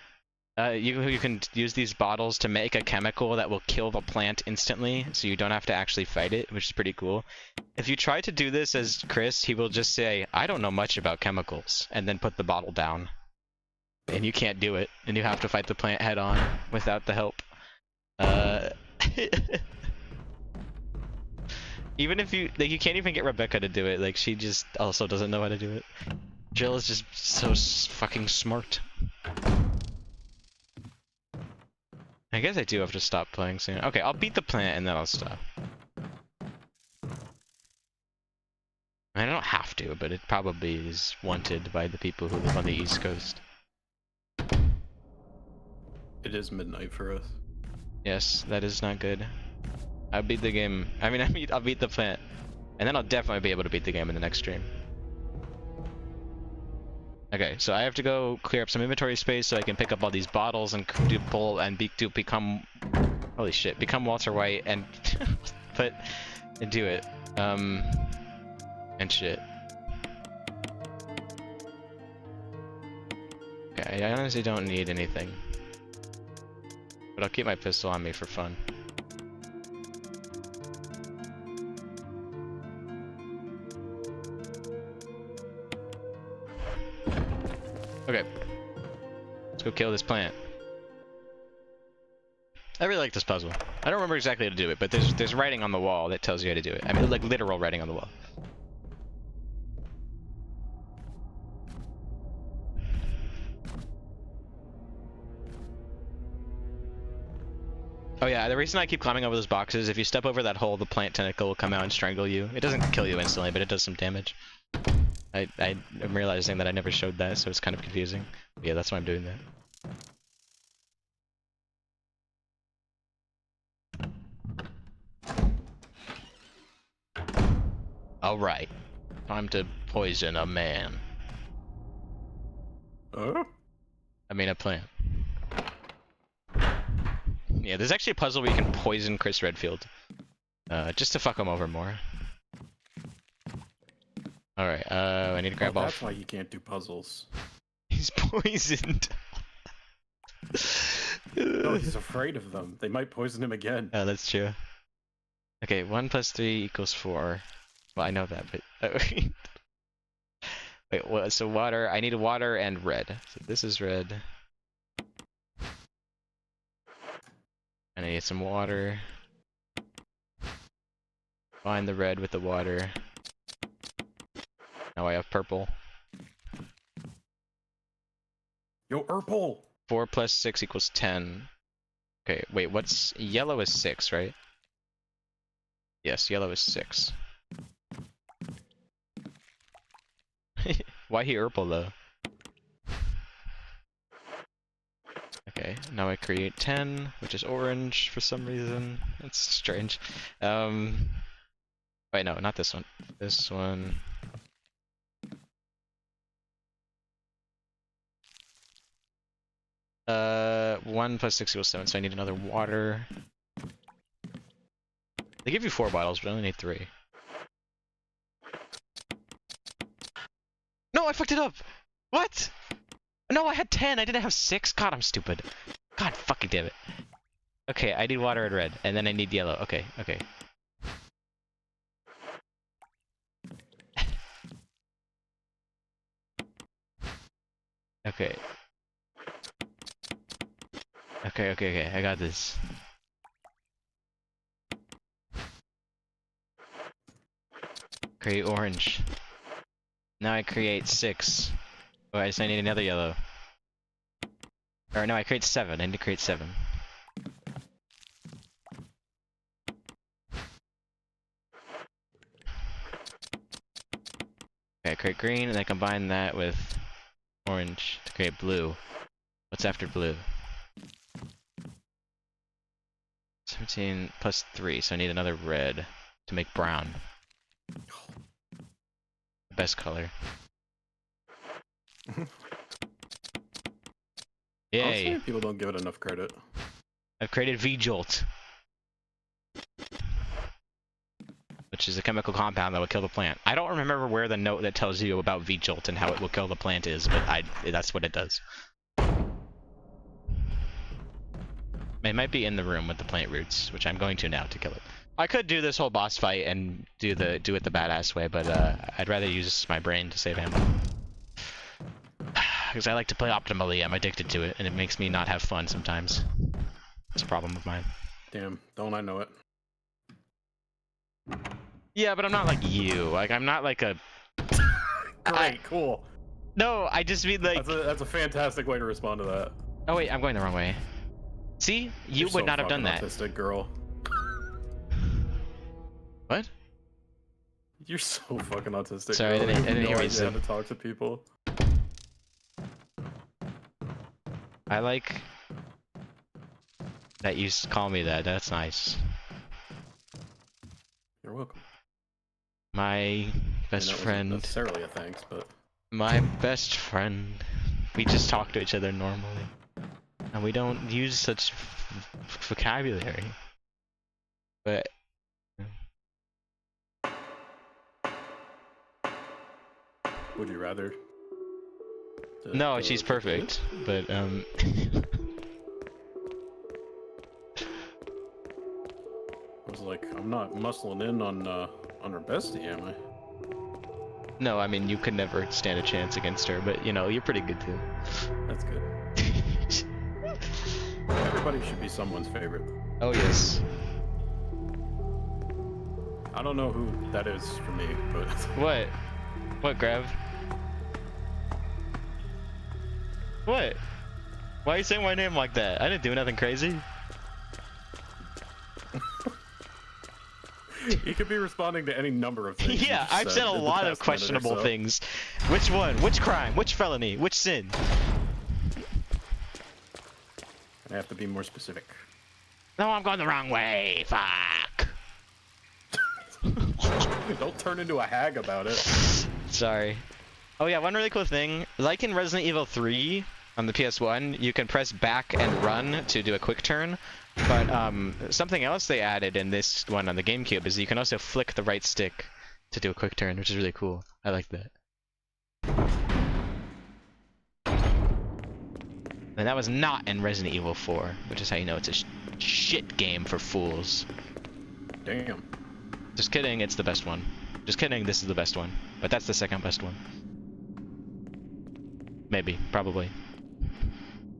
You can use these bottles to make a chemical that will kill the plant instantly, so you don't have to actually fight it, which is pretty cool. If you try to do this as Chris, he will just say, "I don't know much about chemicals," and then put the bottle down. And you can't do it, and you have to fight the plant head on without the help. Even if you can't even get Rebecca to do it. Like, she just also doesn't know how to do it. Jill is just so fucking smart. I guess I do have to stop playing soon. Okay, I'll beat the plant and then I'll stop. I don't have to, but it probably is wanted by the people who live on the East Coast. It is midnight for us. Yes, that is not good. I'll beat the game. I'll beat the plant. And then I'll definitely be able to beat the game in the next stream. Okay, so I have to go clear up some inventory space so I can pick up all these bottles and become... Holy shit, become Walter White and... and do it. And shit. Okay, I honestly don't need anything. But I'll keep my pistol on me for fun. Okay. Let's go kill this plant. I really like this puzzle. I don't remember exactly how to do it, but there's writing on the wall that tells you how to do it. I mean, like literal writing on the wall. Oh yeah, the reason I keep climbing over those boxes, if you step over that hole, the plant tentacle will come out and strangle you. It doesn't kill you instantly, but it does some damage. I'm realizing that I never showed that, so it's kind of confusing. But yeah, that's why I'm doing that. Alright. Time to poison a man. Oh? I mean a plant. Yeah, there's actually a puzzle where you can poison Chris Redfield. Just to fuck him over more. Alright, I need to grab off. That's why you can't do puzzles. He's poisoned. No, he's afraid of them. They might poison him again. Oh, that's true. Okay, 1 + 3 = 4. Well, I know that, but... Wait, what? So water, I need water and red. So this is red. And I need some water. Find the red with the water. Now I have purple. Yo, Urple! 4 + 6 = 10. Okay, wait, what's... Yellow is 6, right? Yes, yellow is 6. Why he Urple, though? Okay, now I create 10, which is orange for some reason. That's strange. Wait, no, not this one. This one. Uh, 1 + 6 = 7, so I need another water. They give you 4 bottles, but I only need 3. No, I fucked it up! What? No, I had 10, I didn't have 6? God, I'm stupid. God fucking damn it. Okay, I need water and red, and then I need yellow. Okay, okay. Okay. Okay, I got this. Create orange. Now I create 6. Oh, I just need another yellow. Or no, I create 7. I need to create 7. Okay, I create green, and I combine that with orange to create blue. What's after blue? 17 + 3, so I need another red to make brown. Best color. Yay! Honestly, people don't give it enough credit. I've created V-Jolt. Which which is a chemical compound that will kill the plant. I don't remember where the note that tells you about V-Jolt and how it will kill the plant is, but that's what it does. It might be in the room with the plant roots, which I'm going to now to kill it. I could do this whole boss fight and do it the badass way, but I'd rather use my brain to save ammo. Because I like to play optimally, I'm addicted to it, and it makes me not have fun sometimes. It's a problem of mine. Damn, don't I know it? Yeah, but I'm not like you. Like, I'm not like a... Great, cool. No, I just mean like... That's a fantastic way to respond to that. Oh wait, I'm going the wrong way. See? You You're would so not have done fucking that. Autistic girl. What? You're so fucking autistic. Sorry, I girl. didn't You have hear no what you idea said. how to talk to people. I like that you call me that. That's nice. You're welcome. My best That wasn't friend. necessarily a thanks, but My best friend. We just talk to each other normally. And we don't use such vocabulary. But... would you rather? No, she's perfect. But, I was like, I'm not muscling in on her bestie, am I? No, I mean, you could never stand a chance against her, but, you know, you're pretty good too. That's good. Everybody should be someone's favorite. Oh, yes. I don't know who that is for me, but... What? What, Grav? What? Why are you saying my name like that? I didn't do nothing crazy. You could be responding to any number of things. Yeah, I've said a in the lot of past minute or questionable so. things. Which one? Which crime? Which felony? Which sin? I have to be more specific. No, I'm going the wrong way. Fuck. Don't turn into a hag about it. Sorry. Oh yeah, one really cool thing. Like in Resident Evil 3 on the PS1, you can press back and run to do a quick turn. But something else they added in this one on the GameCube is you can also flick the right stick to do a quick turn, which is really cool. I like that. And that was not in Resident Evil 4, which is how you know it's a shit game for fools. Damn. Just kidding, it's the best one. Just kidding, this is the best one. But that's the second best one. Maybe, probably.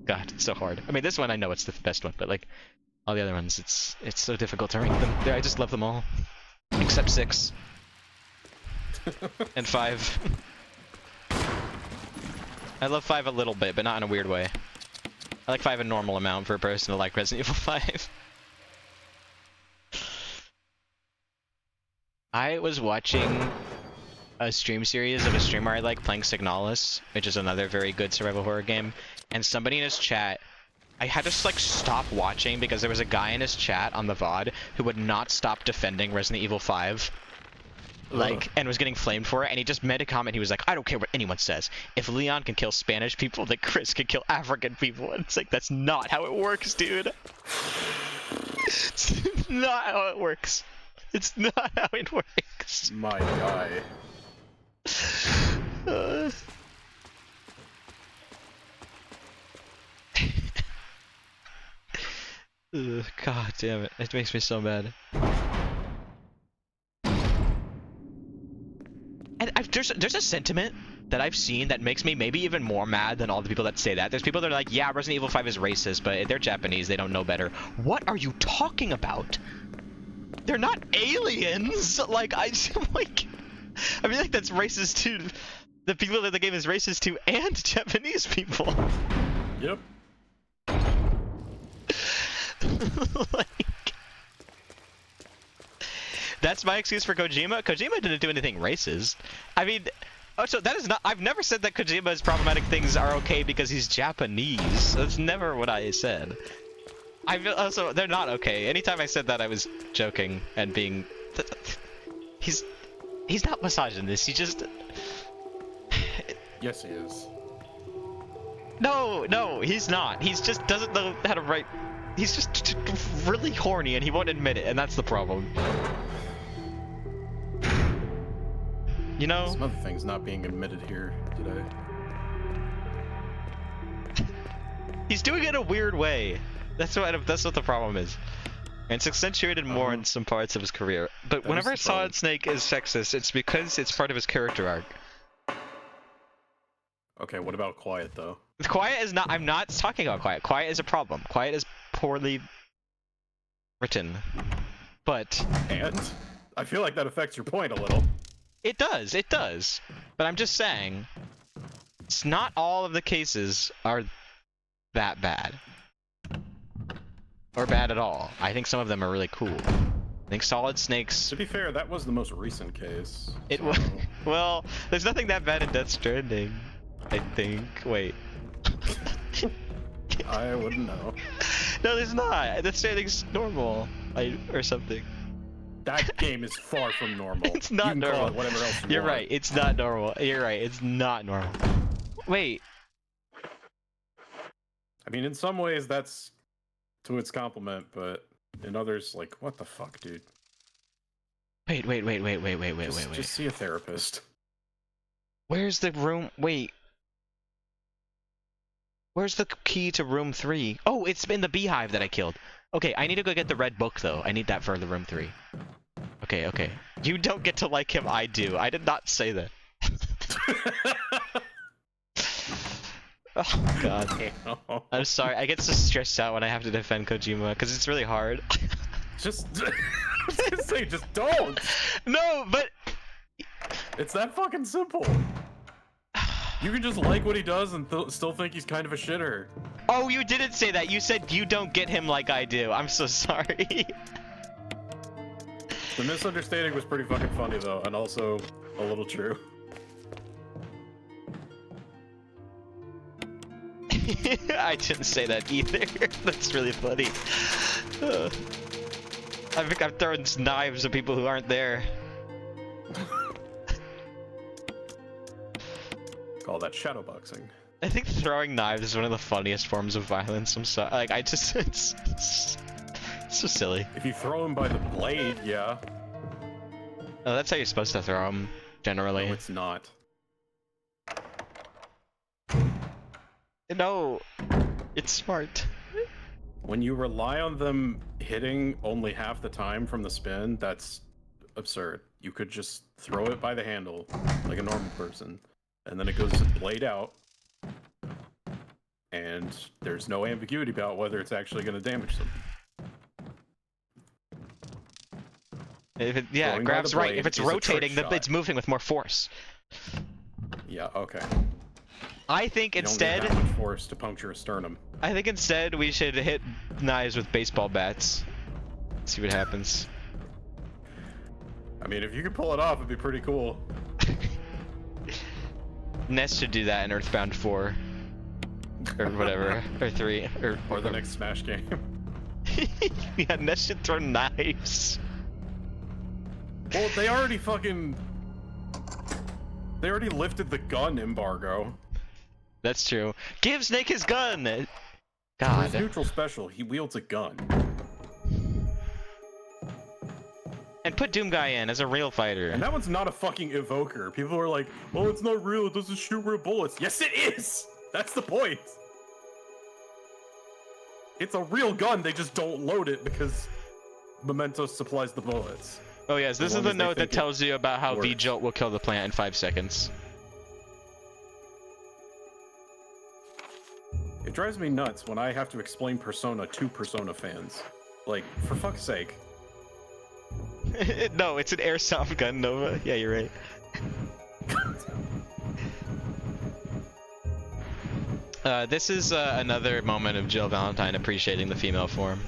God, it's so hard. I mean, this one I know it's the best one, but like all the other ones, it's so difficult to rank them. I just love them all, except 6 and 5. I love 5 a little bit, but not in a weird way. I like 5 a normal amount for a person to like Resident Evil 5. I was watching a stream series of a streamer I like playing Signalis, which is another very good survival horror game, and somebody in his chat, I had to like stop watching because there was a guy in his chat on the VOD who would not stop defending Resident Evil 5. Like, and was getting flamed for it, and he just made a comment. He was like, I don't care what anyone says. If Leon can kill Spanish people, then Chris can kill African people. And it's like, that's not how it works, dude. It's not how it works. It's not how it works. My guy. Ugh, God damn it. It makes me so mad. And there's a sentiment that I've seen that makes me maybe even more mad than all the people that say that. There's people that are like, yeah, Resident Evil 5 is racist, but they're Japanese, they don't know better. What are you talking about? They're not aliens! Like, I feel like that's racist to the people that the game is racist to and Japanese people. Yep. Like, that's my excuse for Kojima. Kojima didn't do anything racist. I mean, also that is not. I've never said that Kojima's problematic things are okay because he's Japanese. That's never what I said. Also, they're not okay. Anytime I said that, I was joking and being. He's not misogynist. He just. Yes, he is. No, he's not. He's just doesn't know how to write. He's just really horny and he won't admit it, and that's the problem. You know, Some other things not being admitted here today. he's doing it in a weird way. That's what the problem is. And it's accentuated more in some parts of his career. But That whenever is the problem. Solid Snake is sexist, it's because it's part of his character arc. Okay, what about Quiet though? Quiet is not. I'm not talking about Quiet. Quiet is a problem. Quiet is poorly written. But And I feel like that affects your point a little. it does. It does. But I'm just saying, it's not all of the cases are that bad. Or bad at all. I think some of them are really cool. I think Solid Snake's... To be fair, that was the most recent case. It so- was... Well, there's nothing that bad in Death Stranding. I think. Wait. I wouldn't know. No, there's not. Death Stranding's normal. Or something. That game is far from normal. It's not you can call normal. it whatever else you You're want. right. It's not normal. You're right. It's not normal. Wait. I mean, in some ways, that's to its compliment, but in others, like, what the fuck, dude? Wait. Just see a therapist. Where's the room? Wait. Where's the key to room 3? Oh, it's in the beehive that I killed. Okay, I need to go get the red book, though. I need that for the room 3. Okay. You don't get to like him, I do. I did not say that. Oh, God. I'm sorry. I get so stressed out when I have to defend Kojima, because it's really hard. Just, I was gonna say, just don't. No, but... It's that fucking simple. You can just like what he does and still think he's kind of a shitter. Oh, you didn't say that. You said you don't get him like I do. I'm so sorry. The misunderstanding was pretty fucking funny though, and also a little true. I didn't say that either. That's really funny. I think I've thrown knives at people who aren't there. Call that shadowboxing. I think throwing knives is one of the funniest forms of violence. I'm sorry. Like, I just... It's so silly. If you throw him by the blade, yeah. Oh, that's how you're supposed to throw them, generally. No, it's not. No, it's smart. When you rely on them hitting only half the time from the spin, that's absurd. You could just throw it by the handle, like a normal person, and then it goes blade out, and there's no ambiguity about whether it's actually going to damage them. If it, yeah, Throwing it by grabs the right. blade If it's is a trick rotating, shot. it's moving with more force. Yeah, okay. I think You don't instead... get that much force to puncture a sternum. I think instead we should hit knives with baseball bats. See what happens. I mean, if you could pull it off, it'd be pretty cool. Ness should do that in Earthbound 4. Or whatever. Or 3. Or the next Smash game. Yeah, Ness should throw knives. Well, they already lifted the gun embargo. That's true. Give Snake his gun! For his God. neutral special, he wields a gun. And put Doom Guy in as a real fighter. And that one's not a fucking evoker. People are like, oh, it's not real, it doesn't shoot real bullets. Yes, it is! That's the point! It's a real gun, they just don't load it because Mementos supplies the bullets. Oh yes, this As is long the as they note that think it tells you about how works. V-Jolt will kill the plant in 5 seconds. It drives me nuts when I have to explain Persona to Persona fans. Like, for fuck's sake. No, it's an airsoft gun, Nova. Yeah, you're right. This is another moment of Jill Valentine appreciating the female form.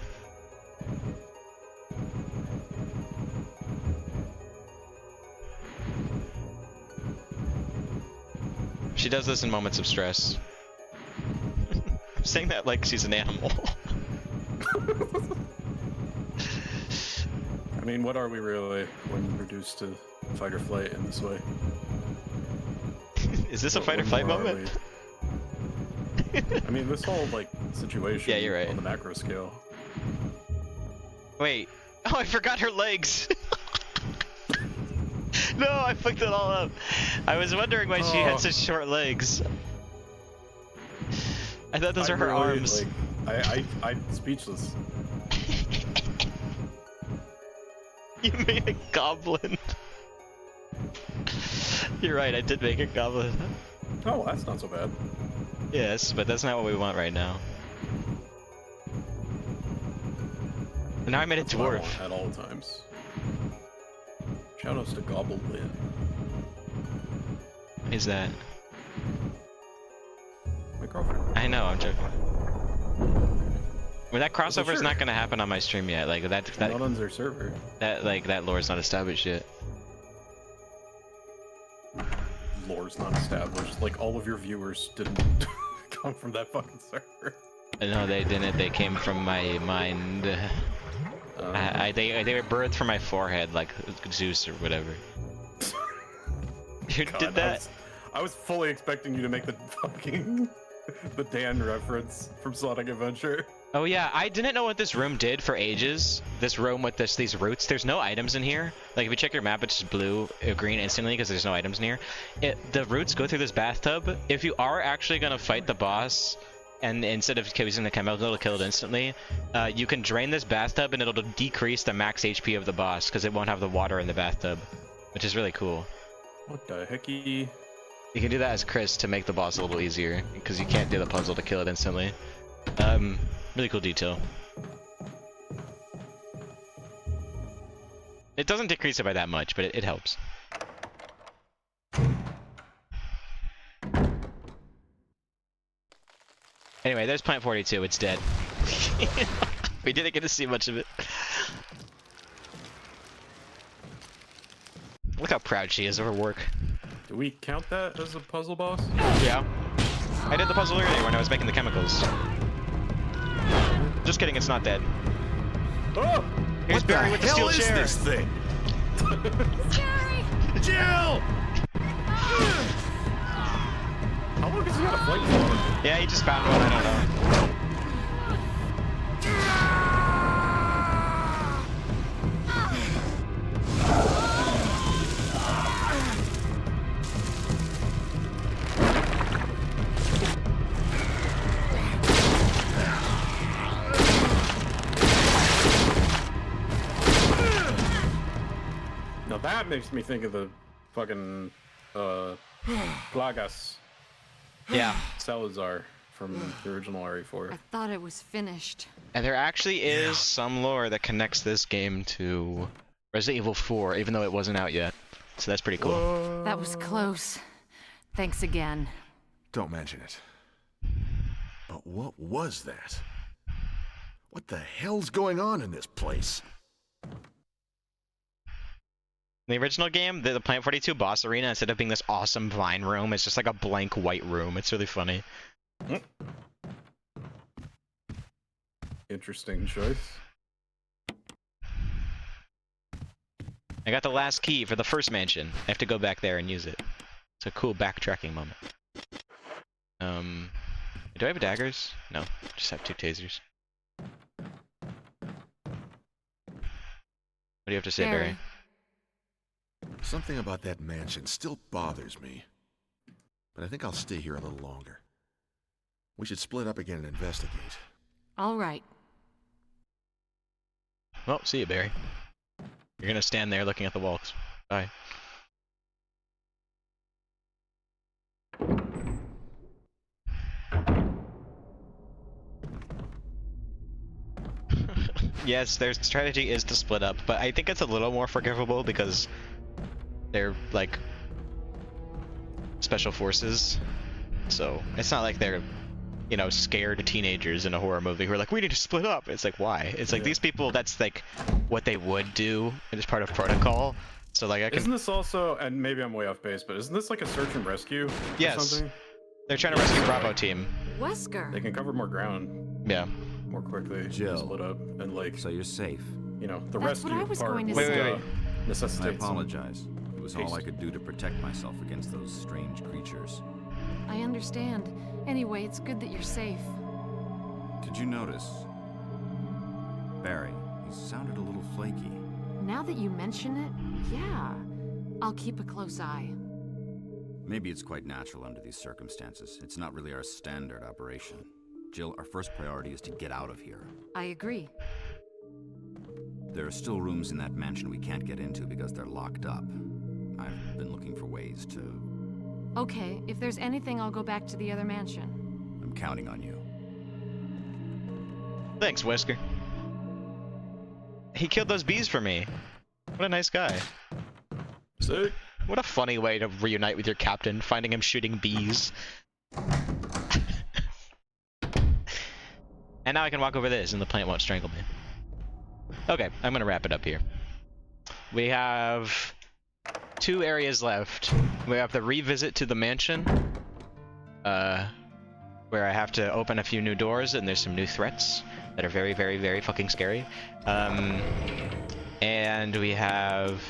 She does this in moments of stress. I'm saying that like she's an animal. I mean, what are we really when reduced to fight or flight in this way? Is this a What- fight or what flight more are moment? we? I mean, this whole, like, situation Yeah, you're right. on the macro scale. Wait. Oh, I forgot her legs. No, I fucked it all up. I was wondering why she Oh. had such short legs. I thought those were her arms. I'm speechless. You made a goblin. You're right, I did make a goblin. Oh, that's not so bad. Yes, but that's not what we want right now. And now I made a That's what I dwarf. want at all times. Shoutouts to Goblin. Is that? My girlfriend. I know, I'm joking. I mean, that crossover is sure. not gonna happen on my stream yet. Like that Not on their server. that lore's not established yet. Lore's not established. Like, all of your viewers didn't come from that fucking server. No, they didn't. They came from my mind. They were birthed from my forehead, like Zeus or whatever. You God, did that? I was fully expecting you to make the fucking the Dan reference from Sonic Adventure. Oh yeah, I didn't know what this room did for ages. This room with these roots. There's no items in here. Like if you check your map, it's just blue, green instantly because there's no items near. The roots go through this bathtub. If you are actually gonna fight the boss, and instead of using the chemical to kill it instantly, you can drain this bathtub and it'll decrease the max HP of the boss because it won't have the water in the bathtub, which is really cool. What the hecky? You can do that as Chris to make the boss a little easier because you can't do the puzzle to kill it instantly. Really cool detail. It doesn't decrease it by that much, but it helps. Anyway, there's Plant 42. It's dead. We didn't get to see much of it. Look how proud she is of her work. Do we count that as a puzzle boss? Yeah. I did the puzzle earlier when I was making the chemicals. Just kidding, it's not dead. Oh! Here's Barry with the steel chair. this thing? Jill! How long has he got a flight for? Yeah, he just found one, I don't know. Now that makes me think of the fucking Plagas Yeah. Salazar from the original RE4. I thought it was finished. And there actually is some lore that connects this game to Resident Evil 4, even though it wasn't out yet. So that's pretty cool. That was close. Thanks again. Don't mention it. But what was that? What the hell's going on in this place? In the original game, the Plant 42 boss arena, instead of being this awesome vine room, it's just like a blank white room. It's really funny. Interesting choice. I got the last key for the first mansion. I have to go back there and use it. It's a cool backtracking moment. Do I have daggers? No, just have 2 tasers. What do you have to say, Barry? Something about that mansion still bothers me. But I think I'll stay here a little longer. We should split up again and investigate. All right. Well, see you, Barry. You're gonna stand there looking at the walls. Bye. Yes, their strategy is to split up, but I think it's a little more forgivable because they're like special forces. So it's not like they're, you know, scared teenagers in a horror movie who are like, we need to split up. It's like, why? It's like these people, that's like what they would do. It's part of protocol. So like I can. Isn't this also, and maybe I'm way off base, but isn't this like a search and rescue? Or Yes. something? They're trying to rescue Bravo team. Wesker. They can cover more ground Yeah. more quickly. Jill. Split up and like, So you're safe. you know, the That's what rescue I was part going to would, say. Wait. I necessitates some- apologize. It was all I haste. could do to protect myself against those strange creatures. I understand. Anyway, it's good that you're safe. Did you notice? Barry, he sounded a little flaky. Now that you mention it, yeah. I'll keep a close eye. Maybe it's quite natural under these circumstances. It's not really our standard operation. Jill, our first priority is to get out of here. I agree. There are still rooms in that mansion we can't get into because they're locked up. I've been looking for ways to... Okay, if there's anything, I'll go back to the other mansion. I'm counting on you. Thanks, Wesker. He killed those bees for me. What a nice guy. Sick. What a funny way to reunite with your captain, finding him shooting bees. And now I can walk over this and the plant won't strangle me. Okay, I'm gonna wrap it up here. We have 2 areas left. We have the revisit to the mansion, where I have to open a few new doors and there's some new threats that are very, very, very fucking scary. And we have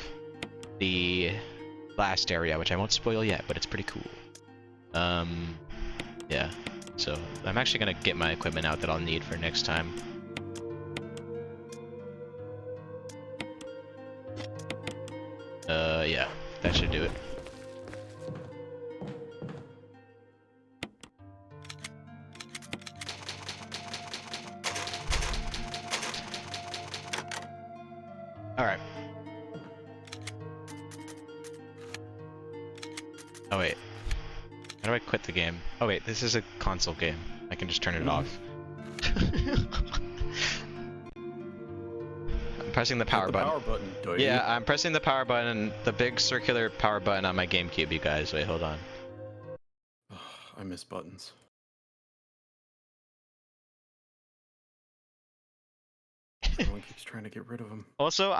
the last area, which I won't spoil yet, but it's pretty cool. Yeah, so I'm actually gonna get my equipment out that I'll need for next time. Yeah, that should do it. Alright. Oh wait. How do I quit the game? Oh wait, this is a console game. I can just turn it off. I'm pressing the power button. Power button. Yeah, I'm pressing the power button, the big circular power button on my GameCube, you guys. Wait, hold on. I miss buttons. Everyone keeps trying to get rid of them. Also,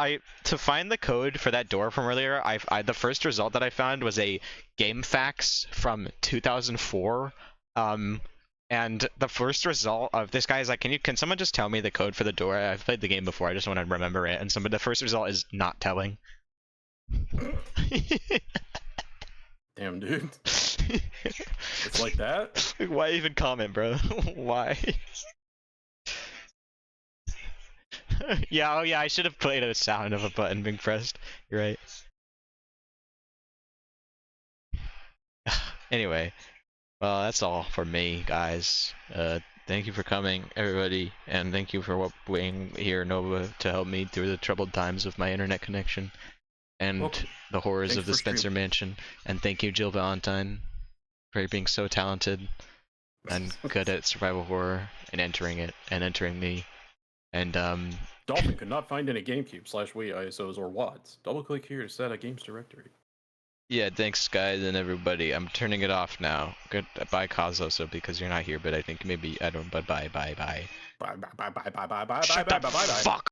to find the code for that door from earlier, the first result that I found was a GameFAQs from 2004. And the first result of this guy is like, can someone just tell me the code for the door? I've played the game before, I just want to remember it. And the first result is not telling. Damn, dude. It's like that? Why even comment, bro? Why? Yeah, oh yeah, I should have played a sound of a button being pressed. You're right. Anyway, well, that's all for me, guys. Thank you for coming, everybody, and thank you for being here, Nova, to help me through the troubled times of my internet connection and the horrors of the Spencer Mansion. And thank you, Jill Valentine, for being so talented and good at survival horror and entering me. And Dolphin could not find any GameCube/Wii ISOs or WADs. Double click here to set a games directory. Yeah, thanks guys and everybody. I'm turning it off now. Goodbye, Kazoso, because you're not here, but I think maybe I don't. Bye. Bye. Shut the fuck